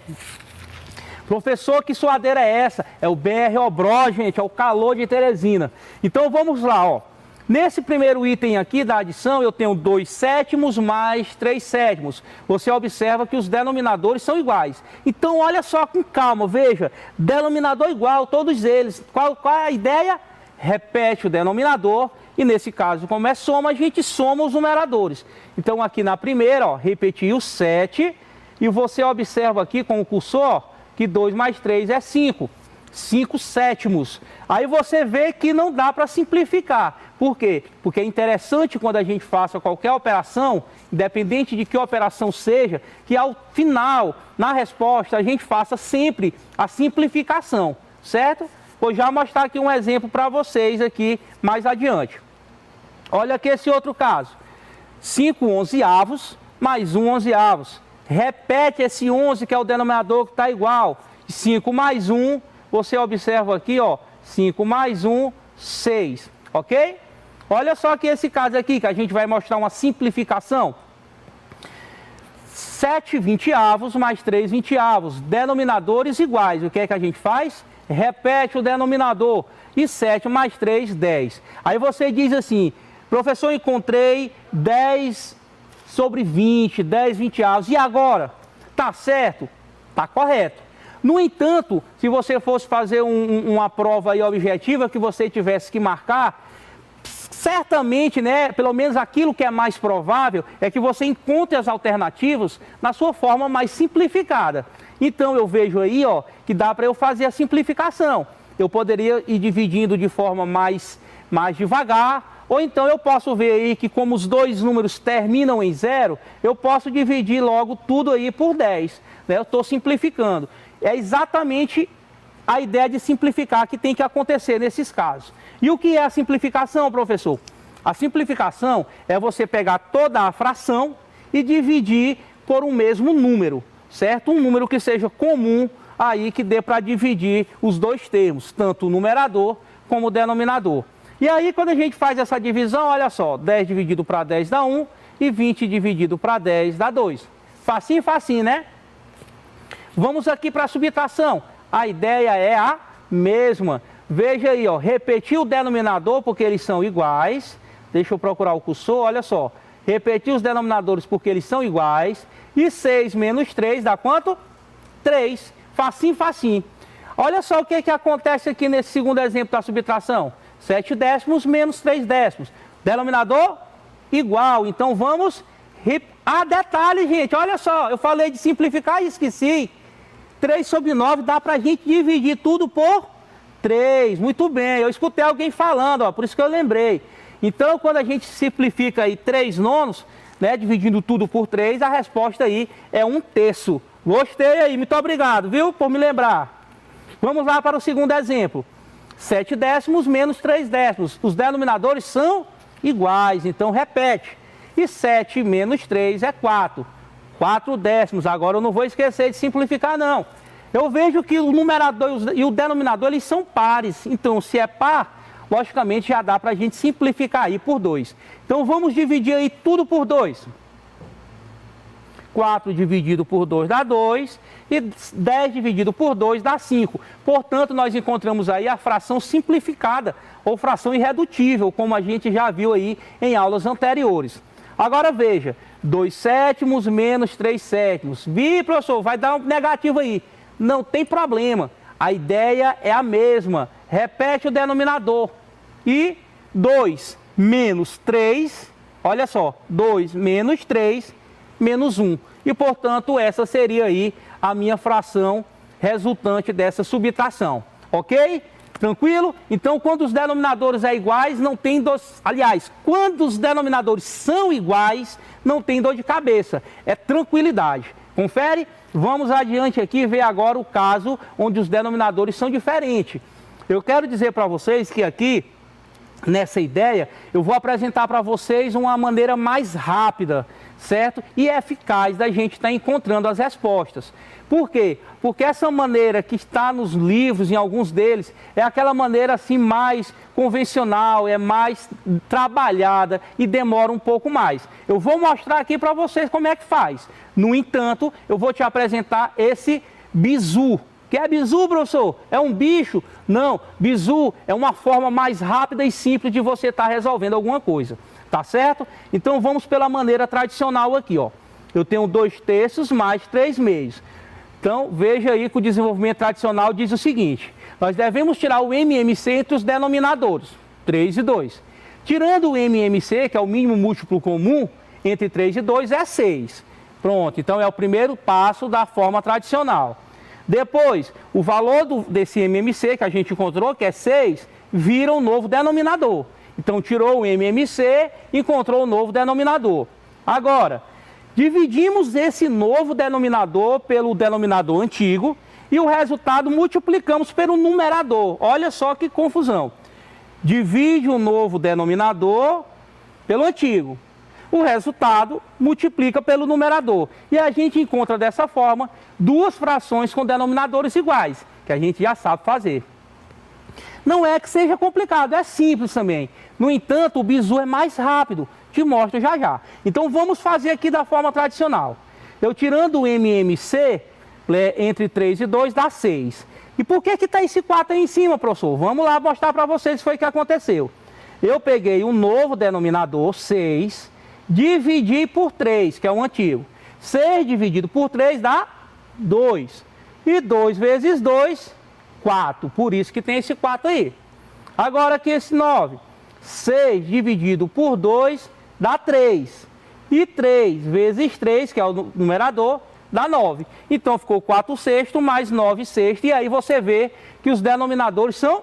Professor, que suadeira é essa? É o BR Obró, gente, é o calor de Teresina. Então vamos lá, ó. Nesse primeiro item aqui da adição, eu tenho 2 sétimos mais 3 sétimos. Você observa que os denominadores são iguais. Então, olha só com calma, veja. Denominador igual, todos eles. Qual é a ideia? Repete o denominador. E nesse caso, como é soma, a gente soma os numeradores. Então, aqui na primeira, ó, repeti o 7. E você observa aqui com o cursor que 2 mais 3 é 5. 5 sétimos. Aí você vê que não dá para simplificar. Por quê? Porque é interessante quando a gente faça qualquer operação, independente de que operação seja, que ao final, na resposta, a gente faça sempre a simplificação, certo? Vou já mostrar aqui um exemplo para vocês aqui mais adiante. Olha aqui esse outro caso. 5 onzeavos mais 1 onzeavos. repete esse 11, que é o denominador que está igual. 5 mais 1, você observa aqui, ó, 5 mais 1, 6, ok? Olha só aqui esse caso aqui, que a gente vai mostrar uma simplificação. 7 vinteavos mais 3 vinteavos, denominadores iguais. O que é que a gente faz? Repete o denominador. E 7 mais 3, 10. Aí você diz assim, professor, encontrei 10 sobre 20, 10 vinteavos. E agora? Tá certo? Tá correto. No entanto, se você fosse fazer uma prova aí objetiva que você tivesse que marcar, certamente, né, pelo menos aquilo que é mais provável é que você encontre as alternativas na sua forma mais simplificada. Então eu vejo aí, ó, que dá para eu fazer a simplificação. Eu poderia ir dividindo de forma mais devagar, ou então eu posso ver aí que como os dois números terminam em 0, eu posso dividir logo tudo aí por 10. Né? Eu estou simplificando. É exatamente a ideia de simplificar que tem que acontecer nesses casos. E o que é a simplificação, professor? A simplificação é você pegar toda a fração e dividir por um mesmo número, certo? Um número que seja comum aí, que dê para dividir os dois termos, tanto o numerador como o denominador. E aí, quando a gente faz essa divisão, olha só, 10 dividido para 10 dá 1 e 20 dividido para 10 dá 2. Facinho, facinho, né? Vamos aqui para a subtração. A ideia é a mesma. Veja aí, ó, repetir o denominador porque eles são iguais. Deixa eu procurar o cursor, olha só. Repetir os denominadores porque eles são iguais. E 6 menos 3 dá quanto? 3. Facinho, facinho. Olha só o que acontece aqui nesse segundo exemplo da subtração. 7 décimos menos 3 décimos. Denominador igual. Então vamos... detalhe, gente, olha só. Eu falei de simplificar e esqueci. 3 sobre 9 dá para a gente dividir tudo por 3. Muito bem, eu escutei alguém falando, ó, por isso que eu lembrei. Então, quando a gente simplifica aí 3 nonos, né, dividindo tudo por 3, a resposta aí é 1/3. Gostei aí, muito obrigado, viu, por me lembrar. Vamos lá para o segundo exemplo. 7 décimos menos 3 décimos. Os denominadores são iguais, então repete. E 7 menos 3 é 4. 4 décimos. Agora eu não vou esquecer de simplificar, não. Eu vejo que o numerador e o denominador, eles são pares. Então, se é par, logicamente já dá para a gente simplificar aí por 2. Então, vamos dividir aí tudo por 2. 4 dividido por 2 dá 2. E 10 dividido por 2 dá 5. Portanto, nós encontramos aí a fração simplificada, ou fração irredutível, como a gente já viu aí em aulas anteriores. Agora veja, 2 sétimos menos 3 sétimos. Professor, vai dar um negativo aí. Não tem problema. A ideia é a mesma. Repete o denominador. E 2 menos 3, olha só, 2 menos 3 menos 1. E, portanto, essa seria aí a minha fração resultante dessa subtração. Ok? Tranquilo? Então, quando os denominadores são iguais, não tem dor... Aliás, quando os denominadores são iguais, não tem dor de cabeça. É tranquilidade. Confere? Vamos adiante aqui ver agora o caso onde os denominadores são diferentes. Eu quero dizer para vocês que aqui, nessa ideia, eu vou apresentar para vocês uma maneira mais rápida, certo? E eficaz da gente estar encontrando as respostas. Por quê? Porque essa maneira que está nos livros, em alguns deles, é aquela maneira assim mais convencional, é mais trabalhada e demora um pouco mais. Eu vou mostrar aqui para vocês como é que faz. No entanto, eu vou te apresentar esse bizu. Que é bizu, professor? É um bicho? Não, bizu é uma forma mais rápida e simples de você estar resolvendo alguma coisa. Tá certo? Então vamos pela maneira tradicional aqui, ó. Eu tenho 2/3 mais 3/2. Então veja aí que o desenvolvimento tradicional diz o seguinte: nós devemos tirar o MMC entre os denominadores, 3 e 2. Tirando o MMC, que é o mínimo múltiplo comum, entre 3 e 2 é 6. Pronto, então é o primeiro passo da forma tradicional. Depois, o valor desse MMC que a gente encontrou, que é 6, vira um novo denominador. Então, tirou o MMC, encontrou o novo denominador. Agora, dividimos esse novo denominador pelo denominador antigo e o resultado multiplicamos pelo numerador. Olha só que confusão. Divide o novo denominador pelo antigo. o resultado multiplica pelo numerador. E a gente encontra dessa forma duas frações com denominadores iguais, que a gente já sabe fazer. Não é que seja complicado, é simples também. No entanto, o bizu é mais rápido, te mostro já já. Então vamos fazer aqui da forma tradicional. Eu tirando o MMC, entre 3 e 2 dá 6. E por que está esse 4 aí em cima, professor? Vamos lá mostrar para vocês o que foi que aconteceu. Eu peguei um novo denominador, 6, dividi por 3, que é o antigo. 6 dividido por 3 dá 2. E 2 vezes 2, 4. Por isso que tem esse 4 aí. Agora aqui esse 9. 6 dividido por 2 dá 3. E 3 vezes 3, que é o numerador, dá 9. Então ficou 4 sextos mais 9 sextos. E aí você vê que os denominadores são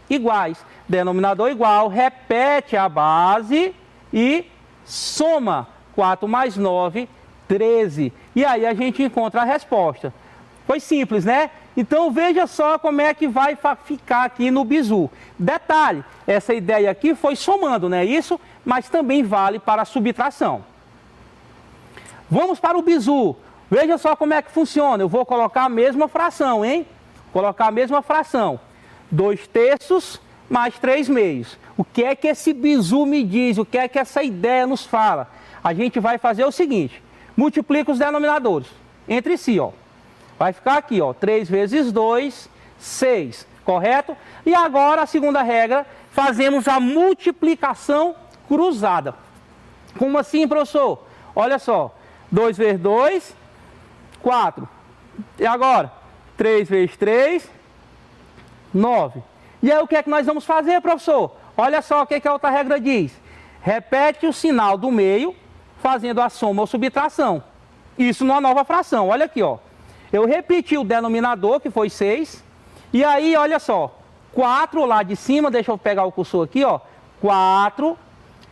iguais. Denominador igual, repete a base e soma 4 mais 9, 13. E aí a gente encontra a resposta. Foi simples, né? Então veja só como é que vai ficar aqui no bizu. Detalhe, essa ideia aqui foi somando, né? Isso, mas também vale para a subtração. Vamos para o bizu. Veja só como é que funciona. Eu vou colocar a mesma fração, hein? Colocar a mesma fração. 2 terços mais 3 meios. O que é que esse bizu me diz? O que é que essa ideia nos fala? A gente vai fazer o seguinte. Multiplica os denominadores entre si, ó. Vai ficar aqui, ó. 3 vezes 2, 6. Correto? E agora, a segunda regra, fazemos a multiplicação cruzada. Como assim, professor? Olha só. 2 vezes 2, 4. E agora? 3 vezes 3, 9. E aí o que é que nós vamos fazer, professor? Olha só o que a outra regra diz. Repete o sinal do meio, fazendo a soma ou subtração. Isso numa nova fração. Olha aqui, ó. Eu repeti o denominador, que foi 6. E aí, olha só. 4 lá de cima, deixa eu pegar o cursor aqui, ó. 4,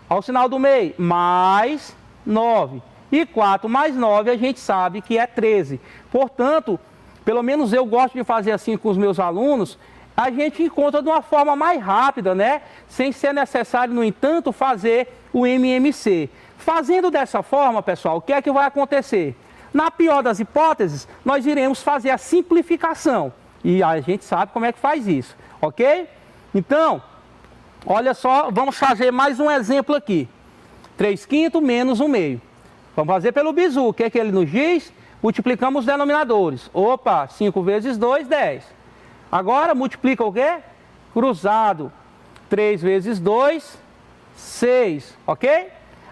ao sinal do meio, mais 9. E 4 mais 9 a gente sabe que é 13. Portanto, pelo menos eu gosto de fazer assim com os meus alunos, a gente encontra de uma forma mais rápida, né? Sem ser necessário, no entanto, fazer o MMC. Fazendo dessa forma, pessoal, o que é que vai acontecer? Na pior das hipóteses, nós iremos fazer a simplificação. E a gente sabe como é que faz isso, ok? Então, olha só, vamos fazer mais um exemplo aqui. 3/5 menos 1/2. Vamos fazer pelo bizu. O que é que ele nos diz? Multiplicamos os denominadores. Opa, 5 vezes 2, 10. Agora multiplica o quê? Cruzado. 3 vezes 2, 6. Ok?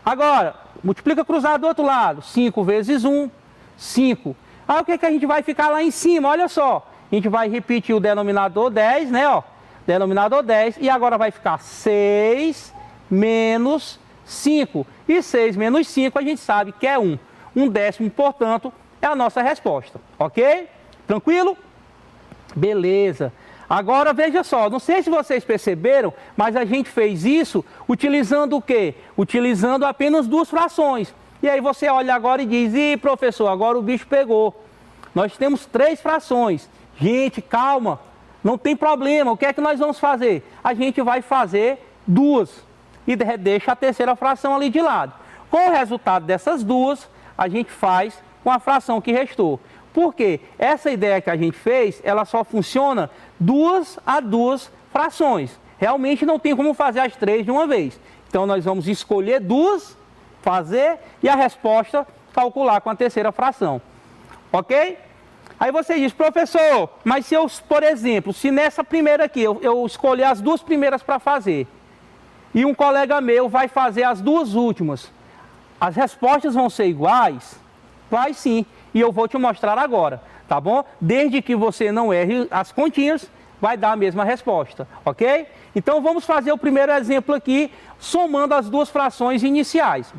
Agora, multiplica cruzado do outro lado. 5 vezes 1, 5. Aí o que é que a gente vai ficar lá em cima? Olha só. A gente vai repetir o denominador 10, né? Ó, denominador 10. E agora vai ficar 6 menos 5. E 6 menos 5 a gente sabe que é 1. 1/10, portanto, é a nossa resposta. Ok? Tranquilo? Beleza. Agora veja só, não sei se vocês perceberam, mas a gente fez isso utilizando o quê? Utilizando apenas duas frações. E aí você olha agora e diz, ih, professor, agora o bicho pegou. Nós temos 3 frações. Gente, calma, não tem problema. O que é que nós vamos fazer? A gente vai fazer 2 e deixa a terceira fração ali de lado. Com o resultado dessas 2, a gente faz com a fração que restou. Por quê? Essa ideia que a gente fez, ela só funciona 2 a 2 frações. Realmente não tem como fazer as 3 de uma vez. Então nós vamos escolher 2, fazer e a resposta calcular com a terceira fração. Ok? Aí você diz, professor, mas se eu, por exemplo, se nessa primeira aqui eu escolher as 2 primeiras para fazer e um colega meu vai fazer as 2 últimas, as respostas vão ser iguais? Vai sim. E eu vou te mostrar agora, tá bom? Desde que você não erre as continhas, vai dar a mesma resposta, ok? Então vamos fazer o primeiro exemplo aqui, somando as 2 frações iniciais.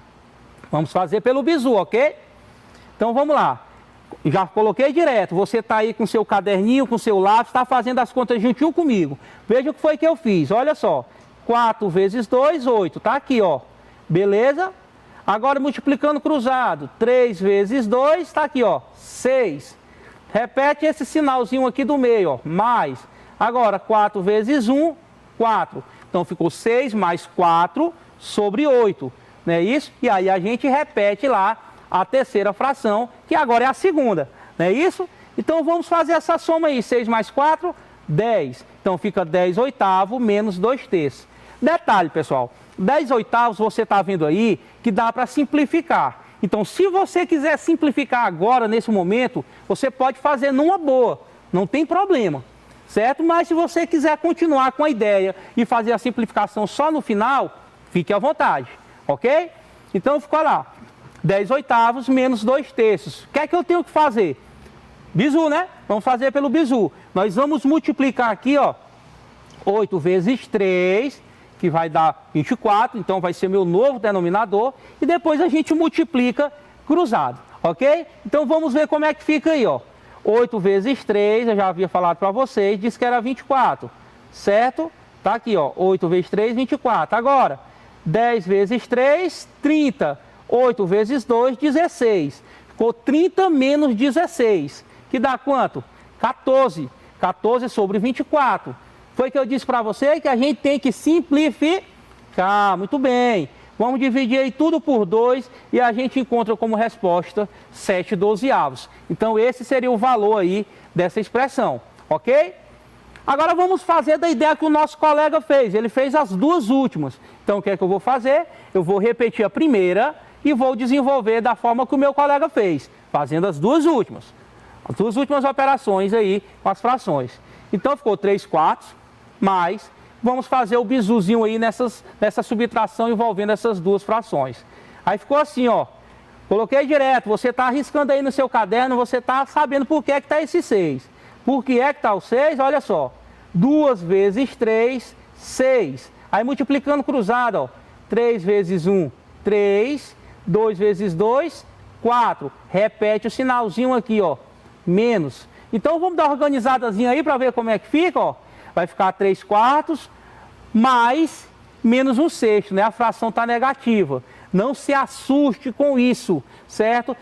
Vamos fazer pelo bizu, ok? Então vamos lá. Já coloquei direto, você está aí com seu caderninho, com seu lápis, está fazendo as contas juntinho comigo. Veja o que foi que eu fiz, olha só. 4 vezes 2, 8, tá aqui, ó. Beleza? Agora multiplicando cruzado, 3 vezes 2, está aqui, ó, 6. Repete esse sinalzinho aqui do meio, ó, mais. Agora, 4 vezes 1, 4. Então ficou 6 mais 4 sobre 8. não é isso? E aí a gente repete lá a terceira fração, que agora é a segunda, não é isso? Então vamos fazer essa soma aí, 6 mais 4, 10. Então fica 10 oitavos menos 2 terços. Detalhe, pessoal, 10 oitavos você está vendo aí que dá para simplificar. Então se você quiser simplificar agora, nesse momento, você pode fazer numa boa, não tem problema, certo? Mas se você quiser continuar com a ideia e fazer a simplificação só no final, fique à vontade, ok? Então ficou lá, 10 oitavos menos 2 terços. O que é que eu tenho que fazer? Bizu, né? Vamos fazer pelo bizu. Nós vamos multiplicar aqui, ó, 8 vezes 3, que vai dar 24, então vai ser meu novo denominador, e depois a gente multiplica cruzado, ok? Então vamos ver como é que fica aí, ó. 8 vezes 3, eu já havia falado para vocês, disse que era 24, certo? Tá aqui, ó, 8 vezes 3, 24. Agora, 10 vezes 3, 30. 8 vezes 2, 16. Ficou 30 menos 16, que dá quanto? 14. 14 sobre 24. Foi que eu disse para você que a gente tem que simplificar. Muito bem. Vamos dividir aí tudo por 2 e a gente encontra como resposta 7/12. Então esse seria o valor aí dessa expressão, ok? Agora vamos fazer da ideia que o nosso colega fez. Ele fez as duas últimas. Então o que é que eu vou fazer? Eu vou repetir a primeira e vou desenvolver da forma que o meu colega fez, fazendo as duas últimas. As duas últimas operações aí com as frações. Então ficou 3/4 mais, vamos fazer o bizuzinho aí nessa subtração envolvendo essas duas frações. Aí ficou assim, ó, coloquei direto, você está arriscando aí no seu caderno, você está sabendo por que está esse 6. Por que é que está o 6? Olha só, 2 vezes 3, 6. Aí multiplicando cruzado, ó, 3 vezes 1, 3, 2 vezes 2, 4. Repete o sinalzinho aqui, ó, menos. Então vamos dar uma organizadazinha aí para ver como é que fica, ó. Vai ficar 3/4 mais menos 1/6, né? A fração está negativa. Não se assuste com isso, certo?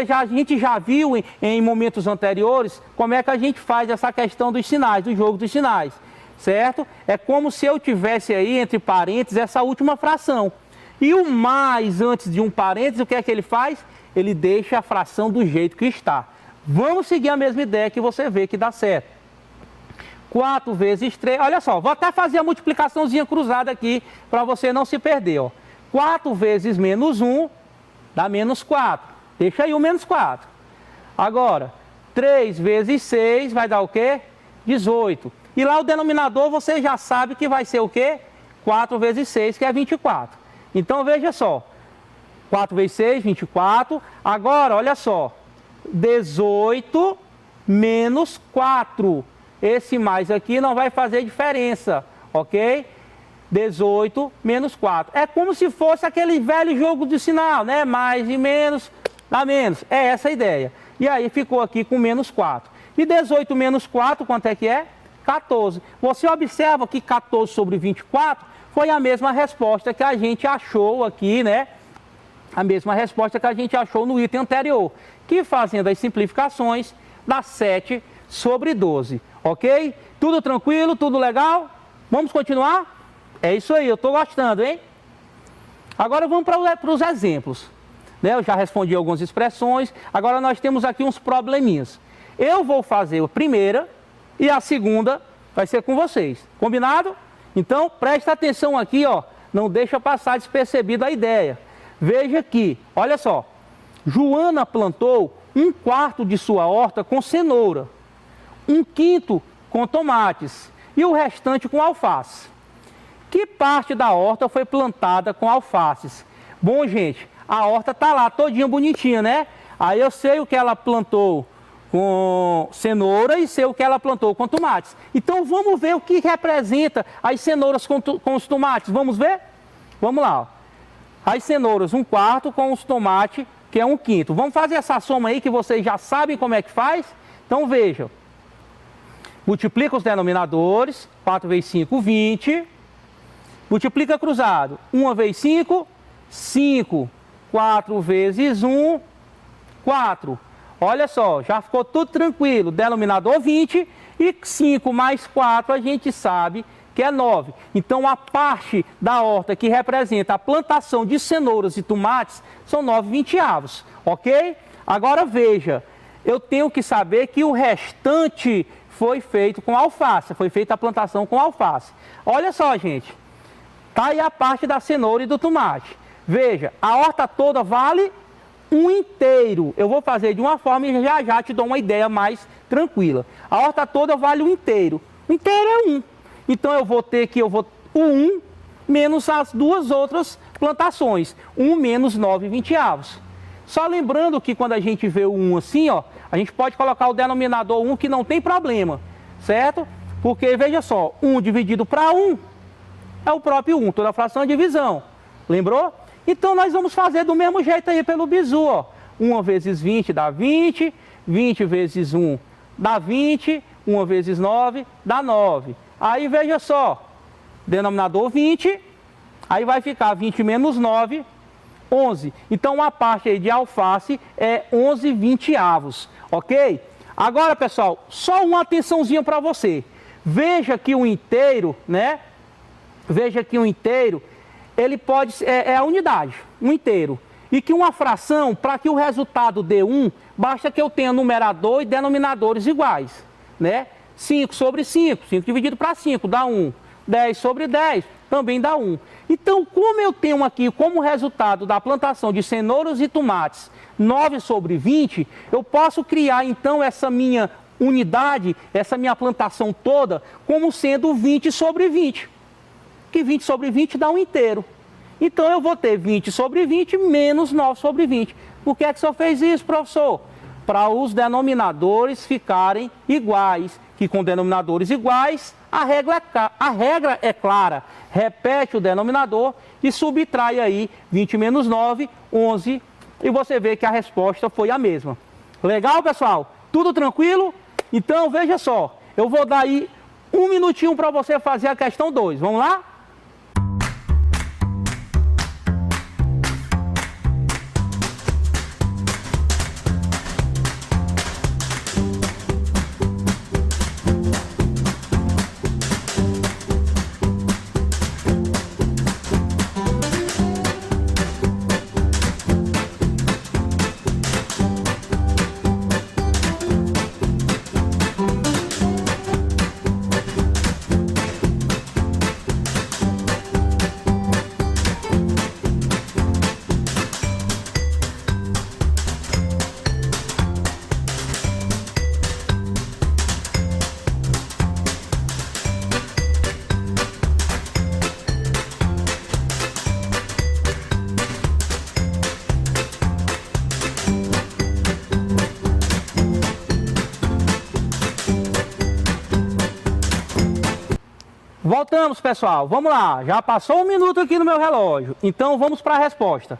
A gente já viu em momentos anteriores como é que a gente faz essa questão dos sinais, do jogo dos sinais, certo? É como se eu tivesse aí entre parênteses essa última fração. E o mais antes de um parênteses, o que é que ele faz? Ele deixa a fração do jeito que está. Vamos seguir a mesma ideia que você vê que dá certo. 4 vezes 3, olha só, vou até fazer a multiplicaçãozinha cruzada aqui para você não se perder, ó. 4 vezes menos 1 dá menos 4. Deixa aí o menos 4. Agora, 3 vezes 6 vai dar o quê? 18. E lá o denominador você já sabe que vai ser o quê? 4 vezes 6, que é 24. Então veja só, 4 vezes 6, 24. Agora, olha só, 18 menos 4. Esse mais aqui não vai fazer diferença, ok? 18 menos 4. É como se fosse aquele velho jogo de sinal, né? Mais e menos, dá menos. É essa a ideia. E aí ficou aqui com menos 4. E 18 menos 4, quanto é que é? 14. Você observa que 14 sobre 24 foi a mesma resposta que a gente achou aqui, né? A mesma resposta que a gente achou no item anterior. Que fazendo as simplificações, dá 7/12. Ok? Tudo tranquilo? Tudo legal? Vamos continuar? É isso aí, eu estou gostando, hein? Agora vamos para os exemplos. Né? Eu já respondi algumas expressões, agora nós temos aqui uns probleminhas. Eu vou fazer a primeira e a segunda vai ser com vocês. Combinado? Então, presta atenção aqui, ó. Não deixa passar despercebido a ideia. Veja aqui, olha só. Joana plantou 1/4 de sua horta com cenoura, 1/5 com tomates e o restante com alface. Que parte da horta foi plantada com alfaces? Bom, gente, a horta tá lá todinha bonitinha, né? Aí eu sei o que ela plantou com cenoura e sei o que ela plantou com tomates. Então vamos ver o que representa as cenouras com os tomates. Vamos ver? Vamos lá. Ó. As cenouras 1/4 com os tomates, que é 1/5. Vamos fazer essa soma aí que vocês já sabem como é que faz? Então vejam. Multiplica os denominadores. 4 vezes 5, 20. Multiplica cruzado. 1 vezes 5, 5. 4 vezes 1, 4. Olha só, já ficou tudo tranquilo. Denominador 20 e 5 mais 4 a gente sabe que é 9. Então, a parte da horta que representa a plantação de cenouras e tomates são 9/20, ok? Agora, veja, eu tenho que saber que o restante foi feito com alface, foi feita a plantação com alface. Olha só, gente, tá aí a parte da cenoura e do tomate. Veja, a horta toda vale 1 inteiro. Eu vou fazer de uma forma e já te dou uma ideia mais tranquila. A horta toda vale 1 inteiro. 1 inteiro é 1. Então eu vou ter que, o 1 menos as duas outras plantações. 1 menos 9/20. Só lembrando que quando a gente vê o 1 assim, ó, a gente pode colocar o denominador 1 que não tem problema, certo? Porque, veja só, 1 dividido para 1 é o próprio 1, toda fração é divisão. Lembrou? Então nós vamos fazer do mesmo jeito aí pelo bizu, ó. 1 vezes 20 dá 20, 20 vezes 1 dá 20, 1 vezes 9 dá 9. Aí veja só, denominador 20, aí vai ficar 20 menos 9, 11. Então a parte aí de alface é 11/20, ok? Agora, pessoal, só uma atençãozinha para você. Veja que o inteiro, né? Veja que o inteiro, ele pode é a unidade, um inteiro. E que uma fração, para que o resultado dê 1, basta que eu tenha numerador e denominadores iguais, né? 5 sobre 5, 5 dividido para 5 dá 1. 10 sobre 10 também dá 1. Então, como eu tenho aqui como resultado da plantação de cenouras e tomates 9/20, eu posso criar então essa minha unidade, essa minha plantação toda, como sendo 20/20. Que 20/20 dá 1 inteiro. Então eu vou ter 20/20 menos 9/20. Por que é que o senhor fez isso, professor? Para os denominadores ficarem iguais, que com denominadores iguais, a regra é clara. Repete o denominador e subtrai aí 20 menos 9, 11, e você vê que a resposta foi a mesma. Legal, pessoal? Tudo tranquilo? Então, veja só, eu vou dar aí 1 minutinho para você fazer a questão 2. Vamos lá? Voltamos, pessoal. Vamos lá. Já passou 1 minuto aqui no meu relógio. Então, vamos para a resposta.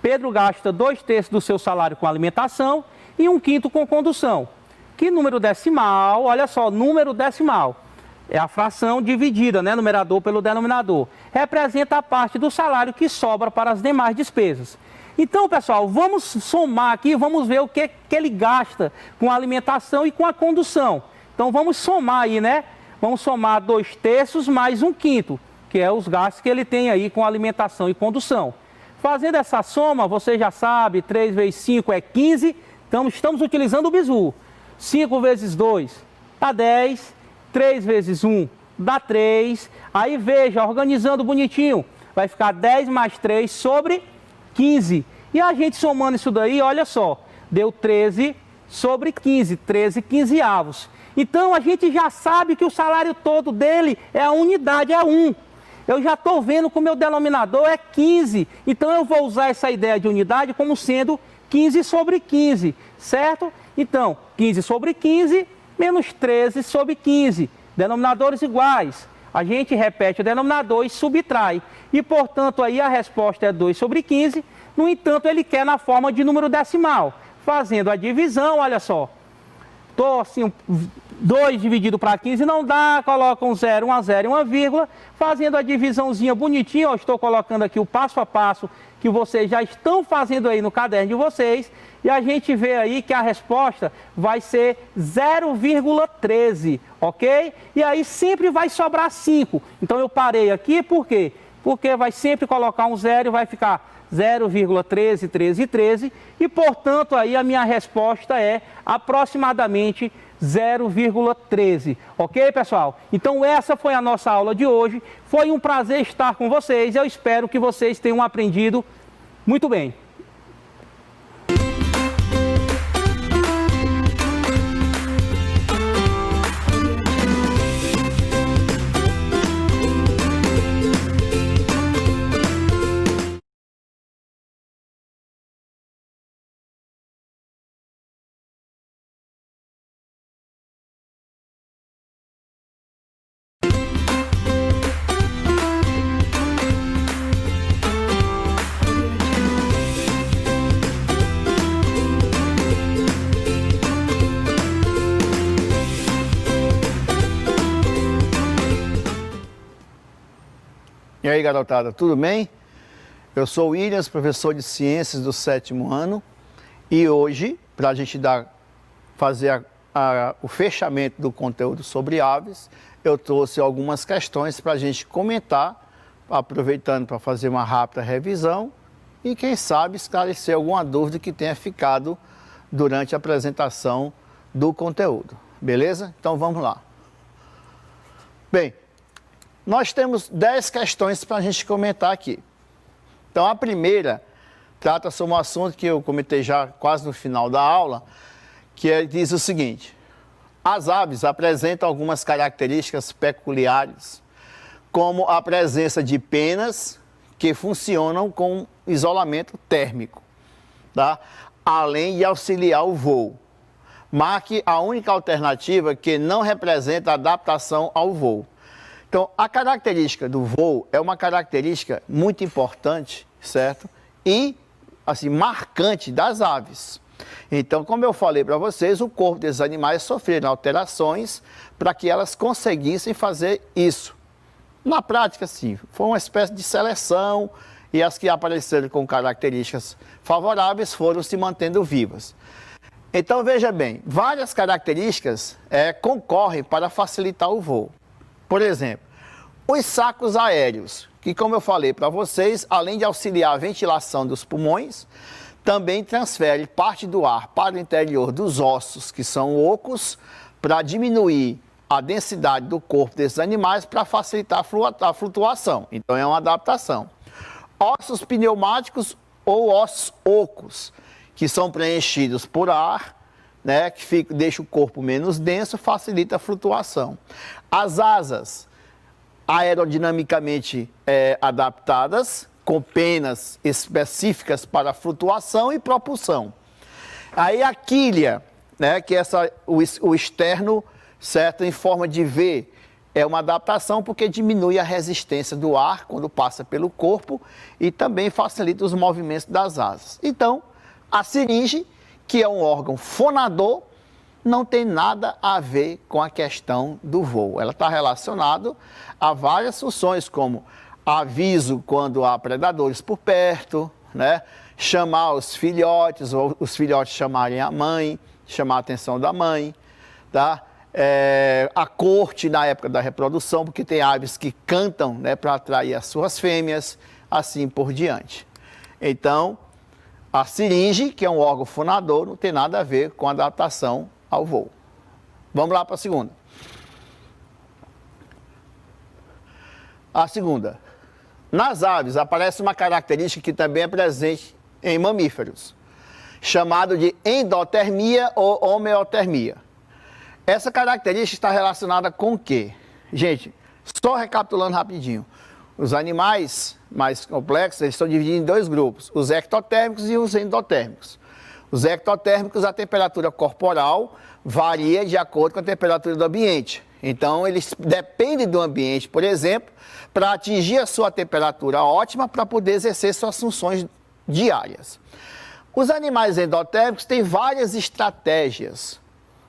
Pedro gasta 2/3 do seu salário com alimentação e 1/5 com condução. Que número decimal? Olha só, número decimal. É a fração dividida, né? Numerador pelo denominador. Representa a parte do salário que sobra para as demais despesas. Então, pessoal, vamos somar aqui, vamos ver o que ele gasta com a alimentação e com a condução. Então, vamos somar aí, né? Vamos somar 2/3 mais 1/5, que é os gastos que ele tem aí com alimentação e condução. Fazendo essa soma, você já sabe, 3 vezes 5 é 15, então estamos utilizando o bizu. 5 vezes 2 dá 10, 3 vezes 1 dá 3. Aí veja, organizando bonitinho, vai ficar 10 mais 3 sobre 15. E a gente somando isso daí, olha só, deu 13 sobre 15, 13/15. Então, a gente já sabe que o salário todo dele é a unidade, é 1. Eu já estou vendo que o meu denominador é 15. Então, eu vou usar essa ideia de unidade como sendo 15 sobre 15, certo? Então, 15 sobre 15 menos 13 sobre 15. Denominadores iguais. A gente repete o denominador e subtrai. E, portanto, aí a resposta é 2 sobre 15. No entanto, ele quer na forma de número decimal. Fazendo a divisão, olha só. Estou assim, 2 dividido para 15 não dá, coloca um 0, uma 0 e uma vírgula, fazendo a divisãozinha bonitinha, ó, estou colocando aqui o passo a passo que vocês já estão fazendo aí no caderno de vocês. E a gente vê aí que a resposta vai ser 0,13, ok? E aí sempre vai sobrar 5. Então eu parei aqui, por quê? Porque vai sempre colocar um zero e vai ficar 0,13, 13, 13. E, portanto, aí a minha resposta é aproximadamente 0,13. Ok, pessoal? Então essa foi a nossa aula de hoje. Foi um prazer estar com vocês. Eu espero que vocês tenham aprendido muito bem. E aí, garotada, tudo bem? Eu sou o Williams, professor de Ciências do 7º ano, e hoje, para a gente fazer o fechamento do conteúdo sobre aves, eu trouxe algumas questões para a gente comentar, aproveitando para fazer uma rápida revisão e, quem sabe, esclarecer alguma dúvida que tenha ficado durante a apresentação do conteúdo. Beleza? Então vamos lá. Bem, nós temos 10 questões para a gente comentar aqui. Então, a primeira trata sobre um assunto que eu comentei já quase no final da aula, diz o seguinte: as aves apresentam algumas características peculiares, como a presença de penas que funcionam com isolamento térmico, tá? Além de auxiliar o voo. Marque a única alternativa que não representa adaptação ao voo. Então, a característica do voo é uma característica muito importante, certo? E, assim, marcante das aves. Então, como eu falei para vocês, o corpo desses animais sofreram alterações para que elas conseguissem fazer isso. Na prática, sim, foi uma espécie de seleção e as que apareceram com características favoráveis foram se mantendo vivas. Então, veja bem, várias características concorrem para facilitar o voo. Por exemplo, os sacos aéreos, que, como eu falei para vocês, além de auxiliar a ventilação dos pulmões, também transfere parte do ar para o interior dos ossos, que são ocos, para diminuir a densidade do corpo desses animais para facilitar a flutuação. Então, é uma adaptação. Ossos pneumáticos ou ossos ocos, que são preenchidos por ar, né, que deixa o corpo menos denso, facilita a flutuação. As asas aerodinamicamente adaptadas, com penas específicas para flutuação e propulsão. Aí a quilha, né, que é o externo, certo, em forma de V, é uma adaptação porque diminui a resistência do ar quando passa pelo corpo e também facilita os movimentos das asas. Então, a siringe, que é um órgão fonador, não tem nada a ver com a questão do voo. Ela está relacionada a várias funções, como aviso quando há predadores por perto, né? Chamar os filhotes, ou os filhotes chamarem a mãe, chamar a atenção da mãe, tá? A corte na época da reprodução, porque tem aves que cantam, né, para atrair as suas fêmeas, assim por diante. Então, a siringe, que é um órgão fonador, não tem nada a ver com a adaptação ao voo. Vamos lá para a segunda. A segunda. Nas aves aparece uma característica que também é presente em mamíferos, chamado de endotermia ou homeotermia. Essa característica está relacionada com o quê? Gente, só recapitulando rapidinho. Os animais mais complexos, eles estão divididos em dois grupos, os ectotérmicos e os endotérmicos. Os ectotérmicos, a temperatura corporal varia de acordo com a temperatura do ambiente. Então, eles dependem do ambiente, por exemplo, para atingir a sua temperatura ótima para poder exercer suas funções diárias. Os animais endotérmicos têm várias estratégias,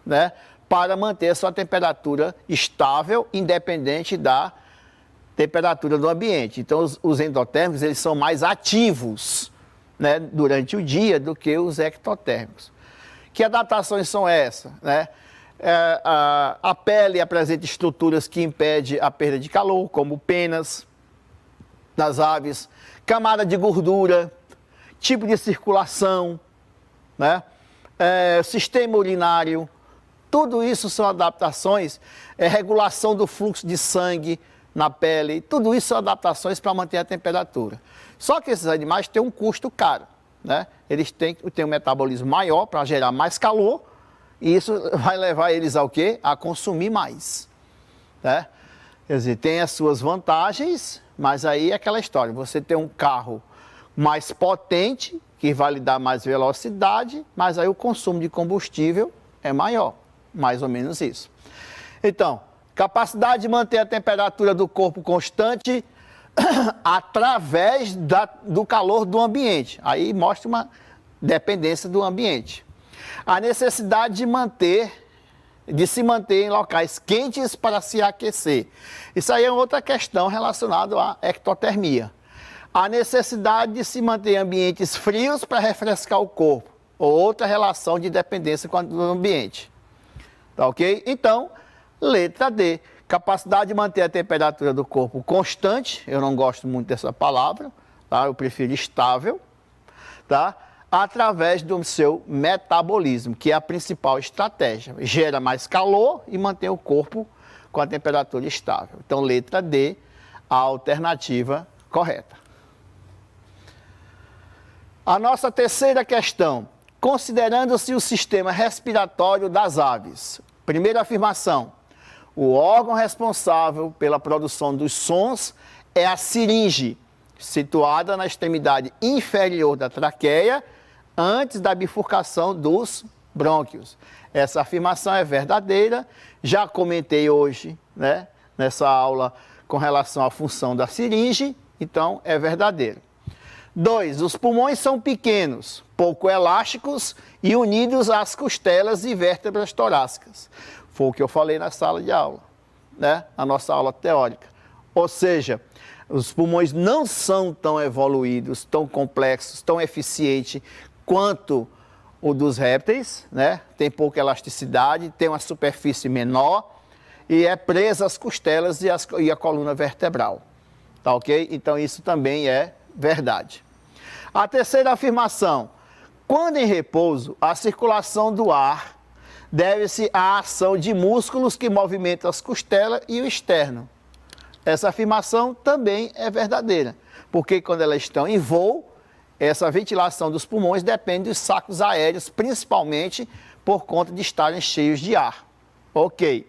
né, para manter a sua temperatura estável, independente da temperatura do ambiente. Então, os endotérmicos, eles são mais ativos, né, durante o dia do que os ectotérmicos. Que adaptações são essas, né? A pele apresenta estruturas que impedem a perda de calor, como penas das aves, camada de gordura, tipo de circulação, né? Sistema urinário, tudo isso são adaptações, regulação do fluxo de sangue na pele, tudo isso são adaptações para manter a temperatura. Só que esses animais têm um custo caro, né? Eles têm um metabolismo maior para gerar mais calor, e isso vai levar eles ao quê? A consumir mais, né? Quer dizer, tem as suas vantagens, mas aí é aquela história, você tem um carro mais potente, que vai lhe dar mais velocidade, mas aí o consumo de combustível é maior, mais ou menos isso. Então, capacidade de manter a temperatura do corpo constante através do calor do ambiente. Aí mostra uma dependência do ambiente. A necessidade de se manter em locais quentes para se aquecer. Isso aí é outra questão relacionada à ectotermia. A necessidade de se manter em ambientes frios para refrescar o corpo. Outra relação de dependência com o ambiente. Tá ok? Então, letra D. Capacidade de manter a temperatura do corpo constante. Eu não gosto muito dessa palavra. Tá? Eu prefiro estável. Tá? Através do seu metabolismo, que é a principal estratégia. Gera mais calor e mantém o corpo com a temperatura estável. Então, letra D, a alternativa correta. A nossa terceira questão. Considerando-se o sistema respiratório das aves. Primeira afirmação. O órgão responsável pela produção dos sons é a siringe, situada na extremidade inferior da traqueia, antes da bifurcação dos brônquios. Essa afirmação é verdadeira, já comentei hoje, né, nessa aula com relação à função da siringe, então é verdadeiro. 2. Os pulmões são pequenos, pouco elásticos e unidos às costelas e vértebras torácicas. Foi o que eu falei na sala de aula, né, na nossa aula teórica. Ou seja, os pulmões não são tão evoluídos, tão complexos, tão eficientes quanto o dos répteis, né? Tem pouca elasticidade, tem uma superfície menor e é presa às costelas e a coluna vertebral. Tá ok? Então isso também é verdade. A terceira afirmação. Quando em repouso, a circulação do ar deve-se à ação de músculos que movimentam as costelas e o externo. Essa afirmação também é verdadeira, porque quando elas estão em voo, essa ventilação dos pulmões depende dos sacos aéreos, principalmente por conta de estarem cheios de ar. Ok.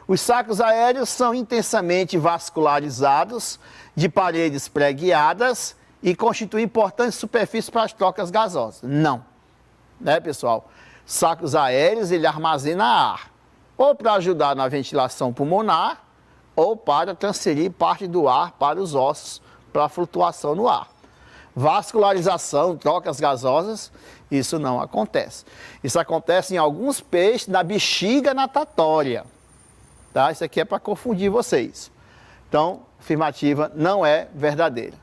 Os sacos aéreos são intensamente vascularizados, de paredes pré-guiadas e constituem importante superfície para as trocas gasosas. Não. Né, pessoal? Sacos aéreos, ele armazena ar, ou para ajudar na ventilação pulmonar, ou para transferir parte do ar para os ossos, para a flutuação no ar. Vascularização, trocas gasosas, isso não acontece. Isso acontece em alguns peixes na bexiga natatória. Tá? Isso aqui é para confundir vocês. Então, afirmativa não é verdadeira.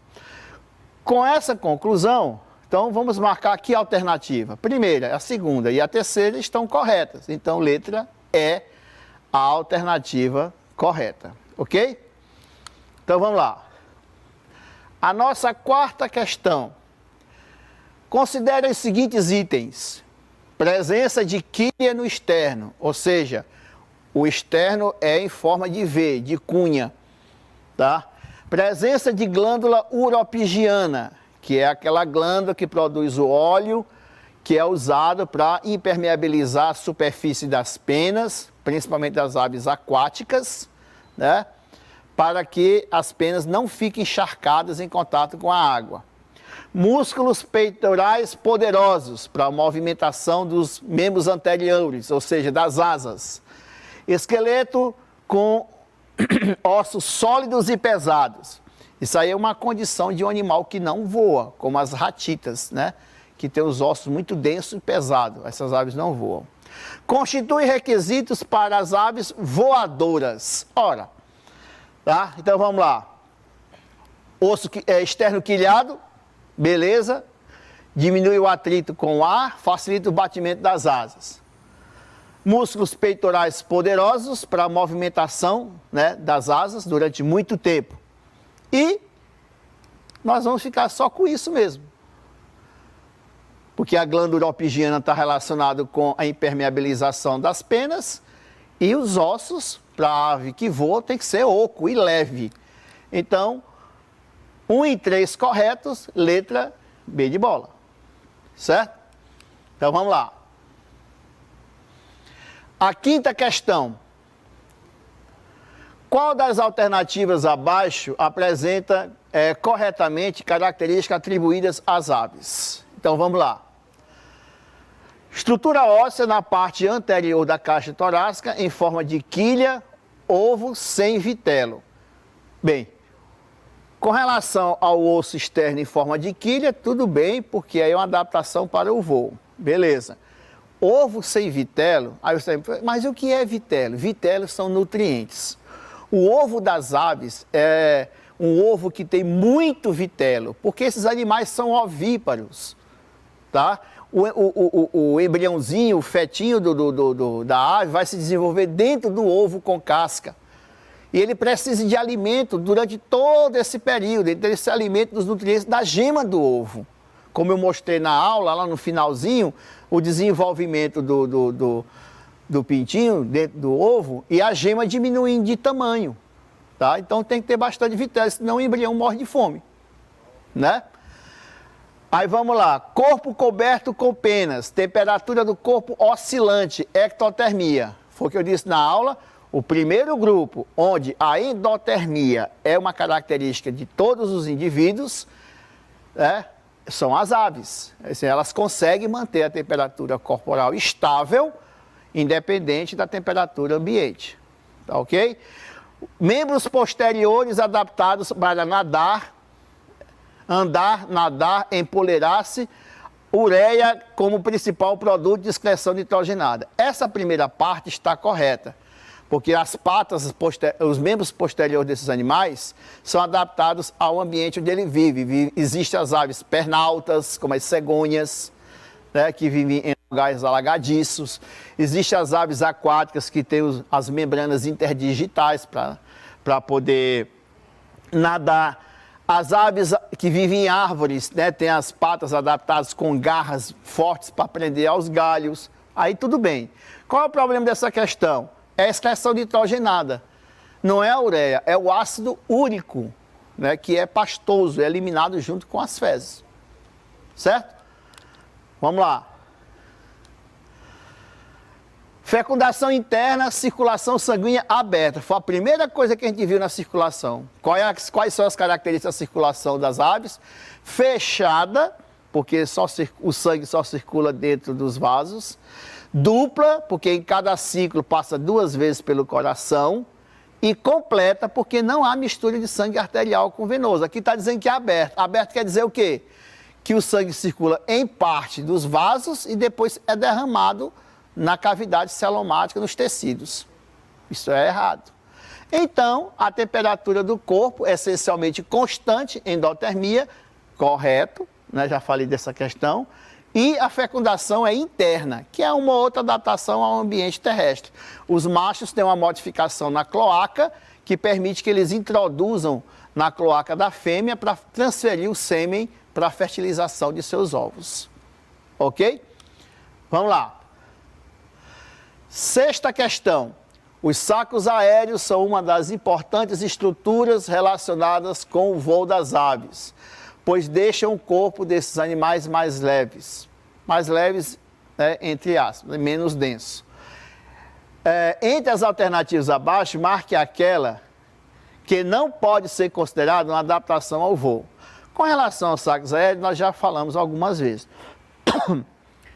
Com essa conclusão, então vamos marcar aqui a alternativa. Primeira, a segunda e a terceira estão corretas. Então, letra é a alternativa correta. Ok? Então, vamos lá. A nossa quarta questão. Considere os seguintes itens. Presença de quilha no externo, ou seja, o externo é em forma de V, de cunha. Tá? Presença de glândula uropigiana, que é aquela glândula que produz o óleo, que é usado para impermeabilizar a superfície das penas, principalmente das aves aquáticas, né? Para que as penas não fiquem encharcadas em contato com a água. Músculos peitorais poderosos para a movimentação dos membros anteriores, ou seja, das asas. Esqueleto com ossos sólidos e pesados. Isso aí é uma condição de um animal que não voa, como as ratitas, né? Que tem os ossos muito densos e pesados. Essas aves não voam. Constitui requisitos para as aves voadoras. Ora, tá? Então vamos lá. Osso externo quilhado, beleza. Diminui o atrito com o ar, facilita o batimento das asas. Músculos peitorais poderosos para a movimentação, né, das asas durante muito tempo. E nós vamos ficar só com isso mesmo. Porque a glândula opigiana está relacionada com a impermeabilização das penas e os ossos, para a ave que voa, tem que ser oco e leve. Então, 1 em 3 corretos, letra B de bola. Certo? Então, vamos lá. A quinta questão. Qual das alternativas abaixo apresenta corretamente características atribuídas às aves? Então, vamos lá. Estrutura óssea na parte anterior da caixa torácica em forma de quilha, ovo sem vitelo. Bem, com relação ao osso externo em forma de quilha, tudo bem, porque aí é uma adaptação para o voo. Beleza. Ovo sem vitelo, aí você mas o que é vitelo? Vitelo são nutrientes. O ovo das aves é um ovo que tem muito vitelo, porque esses animais são ovíparos, tá? O embriãozinho, o fetinho da ave vai se desenvolver dentro do ovo com casca. E ele precisa de alimento durante todo esse período, então esse alimento dos nutrientes da gema do ovo. Como eu mostrei na aula, lá no finalzinho, o desenvolvimento do pintinho dentro do ovo e a gema diminuindo de tamanho, tá? Então tem que ter bastante vitelo, senão o embrião morre de fome, né? Aí vamos lá, corpo coberto com penas, temperatura do corpo oscilante, ectotermia. Foi o que eu disse na aula, o primeiro grupo, onde a endotermia é uma característica de todos os indivíduos, são as aves. Assim, elas conseguem manter a temperatura corporal estável, independente da temperatura ambiente. Tá ok? Membros posteriores adaptados para nadar, andar, nadar, empoleirar-se, ureia como principal produto de excreção nitrogenada. Essa primeira parte está correta, porque as patas, os membros posteriores desses animais são adaptados ao ambiente onde ele vive. Existem as aves pernaltas, como as cegonhas, né, que vivem em lugares alagadiços. Existem as aves aquáticas que têm as membranas interdigitais para poder nadar. As aves que vivem em árvores, né, têm as patas adaptadas com garras fortes para prender aos galhos. Aí tudo bem. Qual é o problema dessa questão? É a excreção nitrogenada. Não é a ureia, é o ácido úrico, né, que é pastoso, é eliminado junto com as fezes. Certo? Vamos lá. Fecundação interna, circulação sanguínea aberta. Foi a primeira coisa que a gente viu na circulação. Quais são as características da circulação das aves? Fechada, porque o sangue só circula dentro dos vasos. Dupla, porque em cada ciclo passa 2 vezes pelo coração. E completa, porque não há mistura de sangue arterial com venoso. Aqui está dizendo que é aberto. Aberto quer dizer o quê? Que o sangue circula em parte dos vasos e depois é derramado na cavidade celomática, nos tecidos. Isso é errado. Então, a temperatura do corpo é essencialmente constante, endotermia, correto, né? Já falei dessa questão. E a fecundação é interna, que é uma outra adaptação ao ambiente terrestre. Os machos têm uma modificação na cloaca, que permite que eles introduzam na cloaca da fêmea para transferir o sêmen para a fertilização de seus ovos. Ok? Vamos lá. Sexta questão. Os sacos aéreos são uma das importantes estruturas relacionadas com o voo das aves, pois deixam o corpo desses animais mais leves, né, entre aspas, menos denso. Entre as alternativas abaixo, marque aquela que não pode ser considerada uma adaptação ao voo. Com relação aos sacos aéreos, nós já falamos algumas vezes.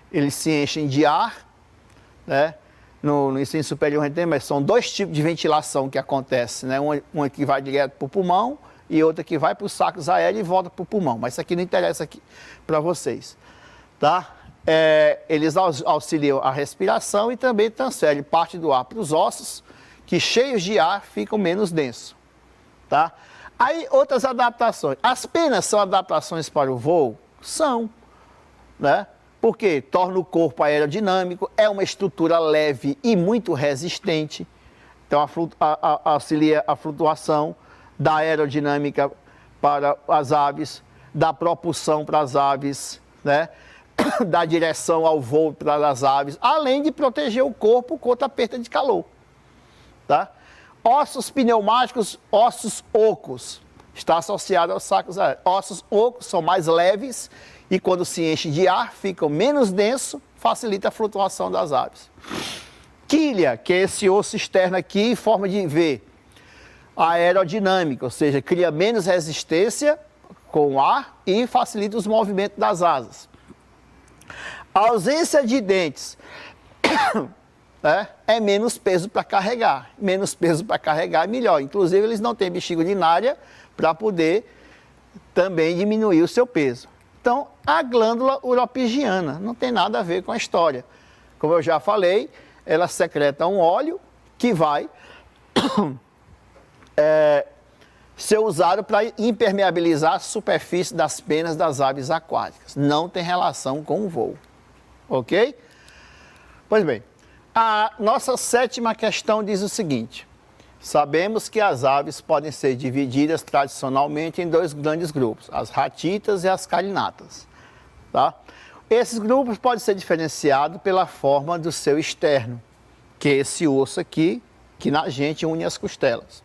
Eles se enchem de ar, né? No ensino superior a gente tem, mas são 2 tipos de ventilação que acontece, né? Uma que vai direto para o pulmão e outra que vai para os sacos aéreos e volta para o pulmão. Mas isso aqui não interessa aqui para vocês, tá? Eles auxiliam a respiração e também transferem parte do ar para os ossos, que cheios de ar ficam menos densos, tá? Aí, outras adaptações. As penas são adaptações para o voo? São, né? Porque torna o corpo aerodinâmico, é uma estrutura leve e muito resistente. Então, auxilia a flutuação, da aerodinâmica para as aves, da propulsão para as aves, né? Da direção ao voo para as aves, além de proteger o corpo contra a perda de calor. Tá? Ossos pneumáticos, ossos ocos, está associado aos sacos aéreos. Ossos ocos são mais leves e quando se enche de ar, ficam menos denso, facilita a flutuação das aves. Quilha, que é esse osso externo aqui em forma de V, aerodinâmica, ou seja, cria menos resistência com o ar e facilita os movimentos das asas. A ausência de dentes né, é menos peso para carregar. Menos peso para carregar é melhor. Inclusive, eles não têm bexiga urinária para poder também diminuir o seu peso. Então, a glândula uropigiana não tem nada a ver com a história. Como eu já falei, ela secreta um óleo que vai ser usado para impermeabilizar a superfície das penas das aves aquáticas. Não tem relação com o voo. Ok? Pois bem, a nossa sétima questão diz o seguinte. Sabemos que as aves podem ser divididas tradicionalmente em dois grandes grupos, as ratitas e as carinatas. Tá? Esses grupos podem ser diferenciados pela forma do seu externo, que é esse osso aqui, que na gente une as costelas.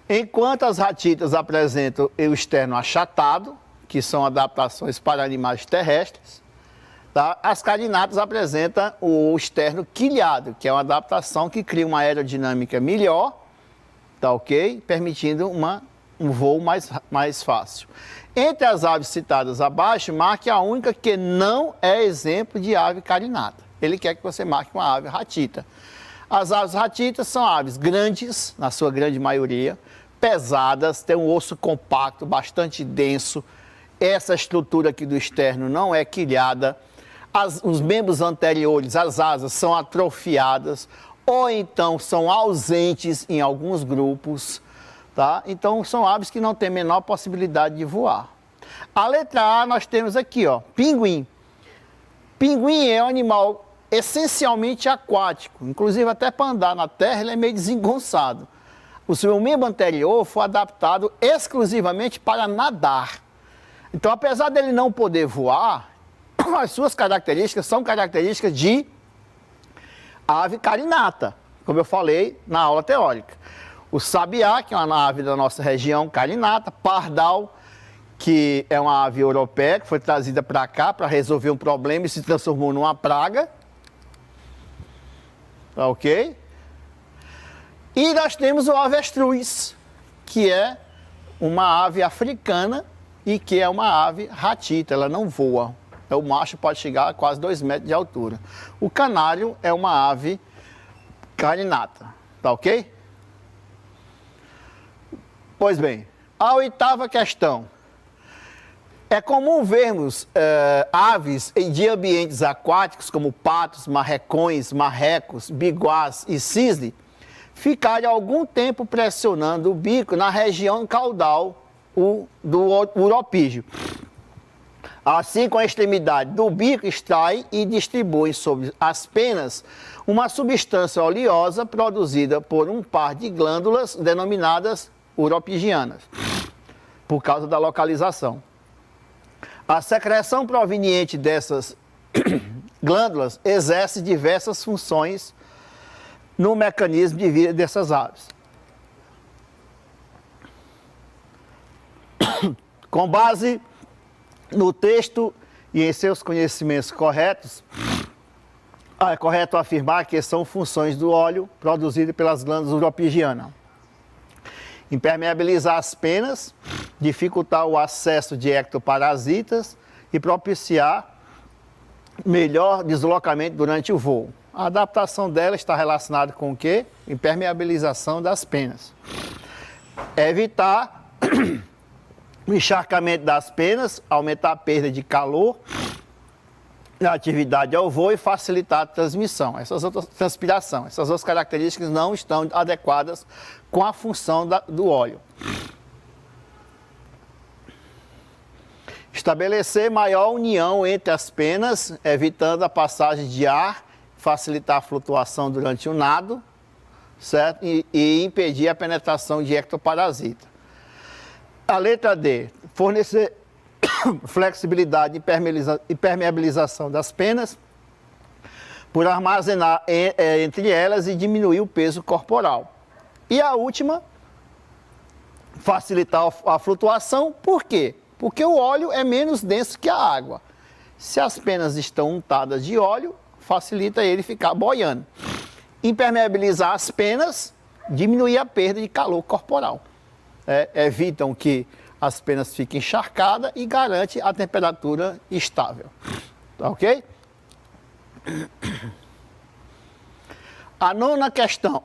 Enquanto as ratitas apresentam o externo achatado, que são adaptações para animais terrestres, tá? As carinatas apresentam o externo quilhado, que é uma adaptação que cria uma aerodinâmica melhor, tá ok? Permitindo um voo mais fácil. Entre as aves citadas abaixo, marque a única que não é exemplo de ave carinata. Ele quer que você marque uma ave ratita. As aves ratitas são aves grandes, na sua grande maioria, pesadas, têm um osso compacto, bastante denso. Essa estrutura aqui do externo não é quilhada. Os membros anteriores, as asas, são atrofiadas ou então são ausentes em alguns grupos. Tá? Então, são aves que não têm a menor possibilidade de voar. A letra A nós temos aqui, ó, pinguim. Pinguim é um animal essencialmente aquático, inclusive até para andar na terra ele é meio desengonçado. O seu membro anterior foi adaptado exclusivamente para nadar. Então, apesar dele não poder voar, as suas características são características de ave carinata, como eu falei na aula teórica. O sabiá, que é uma ave da nossa região, carinata. Pardal, que é uma ave europeia, que foi trazida para cá para resolver um problema e se transformou numa praga. Ok? E nós temos o avestruz, que é uma ave africana e que é uma ave ratita, ela não voa. O macho pode chegar a quase 2 metros de altura. O canário é uma ave carinata, tá ok? Pois bem, a oitava questão. É comum vermos aves de ambientes aquáticos, como patos, marrecões, marrecos, biguás e cisne, ficarem algum tempo pressionando o bico na região caudal do uropígio. Assim, com a extremidade do bico, extrai e distribui sobre as penas uma substância oleosa produzida por um par de glândulas denominadas uropigianas, por causa da localização. A secreção proveniente dessas glândulas exerce diversas funções no mecanismo de vida dessas aves. Com base no texto e em seus conhecimentos corretos, é correto afirmar que são funções do óleo produzido pelas glândulas uropigianas. Impermeabilizar as penas, dificultar o acesso de ectoparasitas e propiciar melhor deslocamento durante o voo. A adaptação dela está relacionada com o quê? Impermeabilização das penas. Evitar o encharcamento das penas, aumentar a perda de calor na atividade ao voo e facilitar a transmissão. Transpiração. Essas outras características não estão adequadas com a função do óleo. Estabelecer maior união entre as penas, evitando a passagem de ar, facilitar a flutuação durante o nado, certo? E impedir a penetração de ectoparasita. A letra D, fornecer flexibilidade e permeabilização das penas, por armazenar entre elas e diminuir o peso corporal. E a última, facilitar a flutuação, por quê? Porque o óleo é menos denso que a água. Se as penas estão untadas de óleo, facilita ele ficar boiando. Impermeabilizar as penas, diminuir a perda de calor corporal. Evitam que as penas fiquem encharcadas e garante a temperatura estável. Tá ok? A nona questão.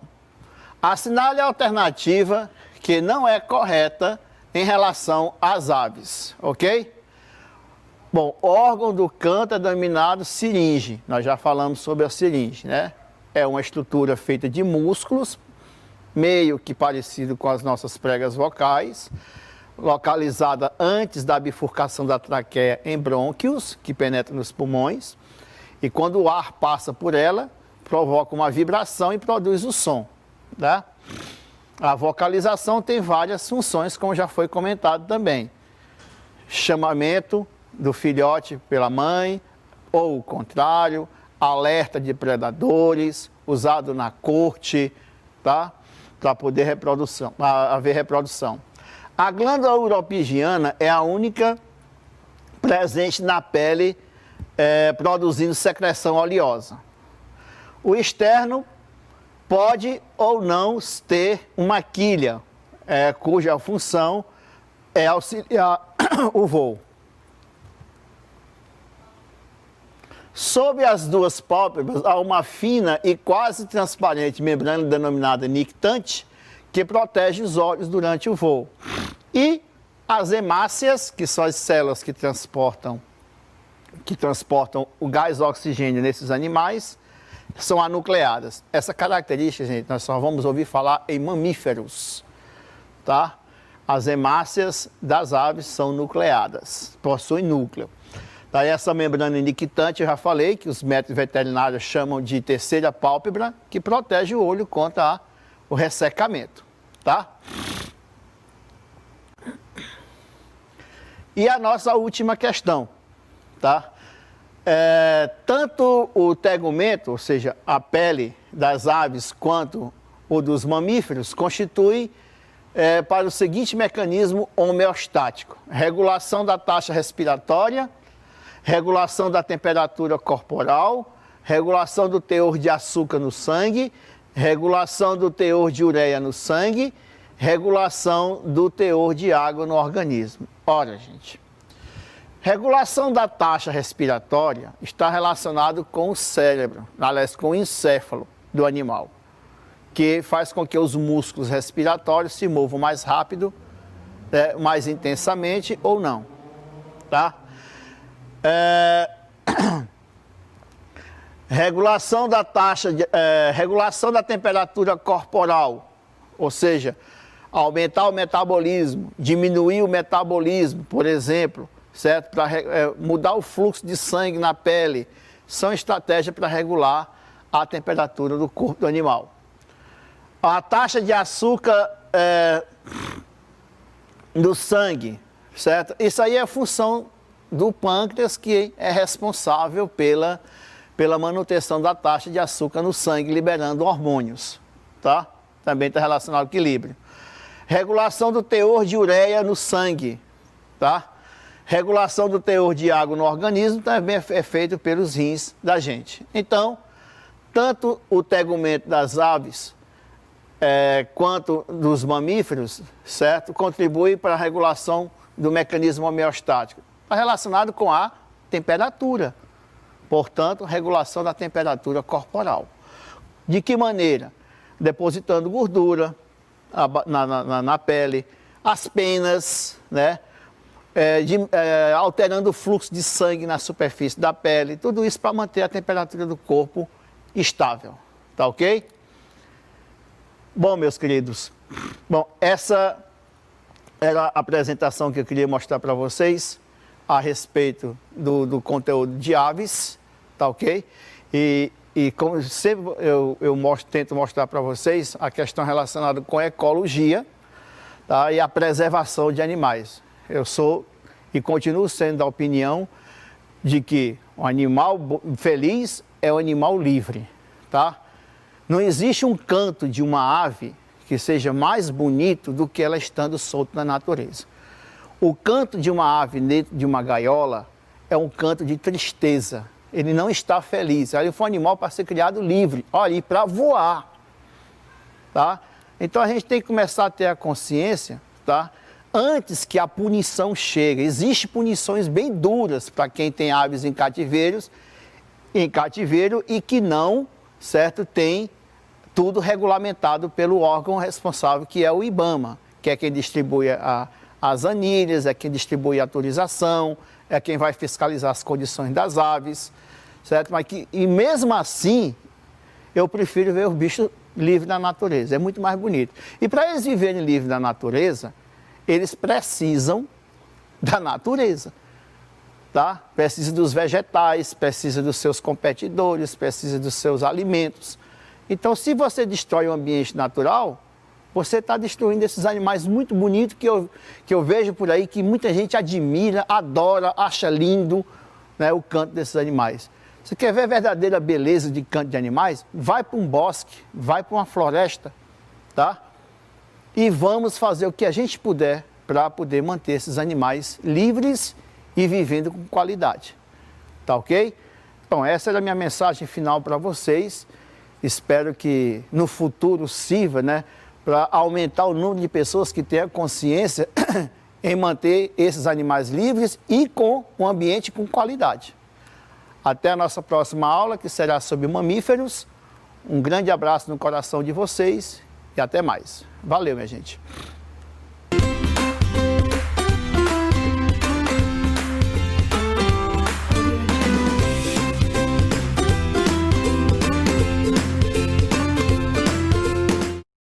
Assinale a alternativa que não é correta em relação às aves, ok? Bom, órgão do canto é denominado siringe. Nós já falamos sobre a siringe, né? É uma estrutura feita de músculos, meio que parecido com as nossas pregas vocais, localizada antes da bifurcação da traqueia em brônquios, que penetram nos pulmões, e quando o ar passa por ela, provoca uma vibração e produz o som, tá? A vocalização tem várias funções, como já foi comentado também. Chamamento do filhote pela mãe, ou o contrário, alerta de predadores, usado na corte, tá? Para poder haver reprodução. A glândula uropigiana é a única presente na pele, produzindo secreção oleosa. O externo pode ou não ter uma quilha, cuja função é auxiliar o voo. Sob as duas pálpebras há uma fina e quase transparente membrana denominada nictante, que protege os olhos durante o voo. E as hemácias, que são as células que transportam o gás oxigênio nesses animais, são anucleadas. Essa característica, gente, nós só vamos ouvir falar em mamíferos, tá? As hemácias das aves são nucleadas, possuem núcleo. Daí essa membrana nictante, eu já falei, que os médicos veterinários chamam de terceira pálpebra, que protege o olho contra o ressecamento, tá? E a nossa última questão, tá? Tanto o tegumento, ou seja, a pele das aves, quanto o dos mamíferos, constitui para o seguinte mecanismo homeostático: regulação da taxa respiratória, regulação da temperatura corporal, regulação do teor de açúcar no sangue, regulação do teor de ureia no sangue, regulação do teor de água no organismo. Ora, gente, regulação da taxa respiratória está relacionado com o cérebro, aliás, com o encéfalo do animal, que faz com que os músculos respiratórios se movam mais rápido, mais intensamente ou não, tá? Regulação da regulação da temperatura corporal, ou seja, aumentar o metabolismo, diminuir o metabolismo, por exemplo, certo? Para mudar o fluxo de sangue na pele, são estratégias para regular a temperatura do corpo do animal. A taxa de açúcar no sangue, certo? Isso aí é a função do pâncreas, que é responsável pela manutenção da taxa de açúcar no sangue, liberando hormônios, tá? Também está relacionado ao equilíbrio. Regulação do teor de ureia no sangue, tá? Regulação do teor de água no organismo também é feito pelos rins da gente. Então, tanto o tegumento das aves quanto dos mamíferos, certo? Contribui para a regulação do mecanismo homeostático. Está relacionado com a temperatura. Portanto, regulação da temperatura corporal. De que maneira? Depositando gordura na pele, as penas, né? Alterando o fluxo de sangue na superfície da pele, tudo isso para manter a temperatura do corpo estável, tá ok? Bom, meus queridos, essa era a apresentação que eu queria mostrar para vocês a respeito do conteúdo de aves, tá ok? E como sempre eu tento mostrar para vocês a questão relacionada com ecologia, tá? E a preservação de animais. Eu sou e continuo sendo da opinião de que o animal feliz é o animal livre, tá? Não existe um canto de uma ave que seja mais bonito do que ela estando solta na natureza. O canto de uma ave dentro de uma gaiola é um canto de tristeza. Ele não está feliz. Ele foi um animal para ser criado livre, olha, e para voar, tá? Então a gente tem que começar a ter a consciência, tá? Antes que a punição chegue. Existem punições bem duras para quem tem aves em cativeiro e que não, certo, tem tudo regulamentado pelo órgão responsável, que é o IBAMA, que é quem distribui as anilhas, é quem distribui a autorização, é quem vai fiscalizar as condições das aves, certo? E mesmo assim, eu prefiro ver os bichos livres na natureza, é muito mais bonito. E para eles viverem livres na natureza, eles precisam da natureza, tá? Precisa dos vegetais, precisa dos seus competidores, precisa dos seus alimentos. Então, se você destrói o ambiente natural, você está destruindo esses animais muito bonitos que eu vejo por aí, que muita gente admira, adora, acha lindo, né, o canto desses animais. Você quer ver a verdadeira beleza de canto de animais? Vai para um bosque, vai para uma floresta, tá? E vamos fazer o que a gente puder para poder manter esses animais livres e vivendo com qualidade. Tá ok? Então, essa era a minha mensagem final para vocês. Espero que no futuro sirva, né, para aumentar o número de pessoas que tenham consciência em manter esses animais livres e com um ambiente com qualidade. Até a nossa próxima aula, que será sobre mamíferos. Um grande abraço no coração de vocês e até mais. Valeu, minha gente.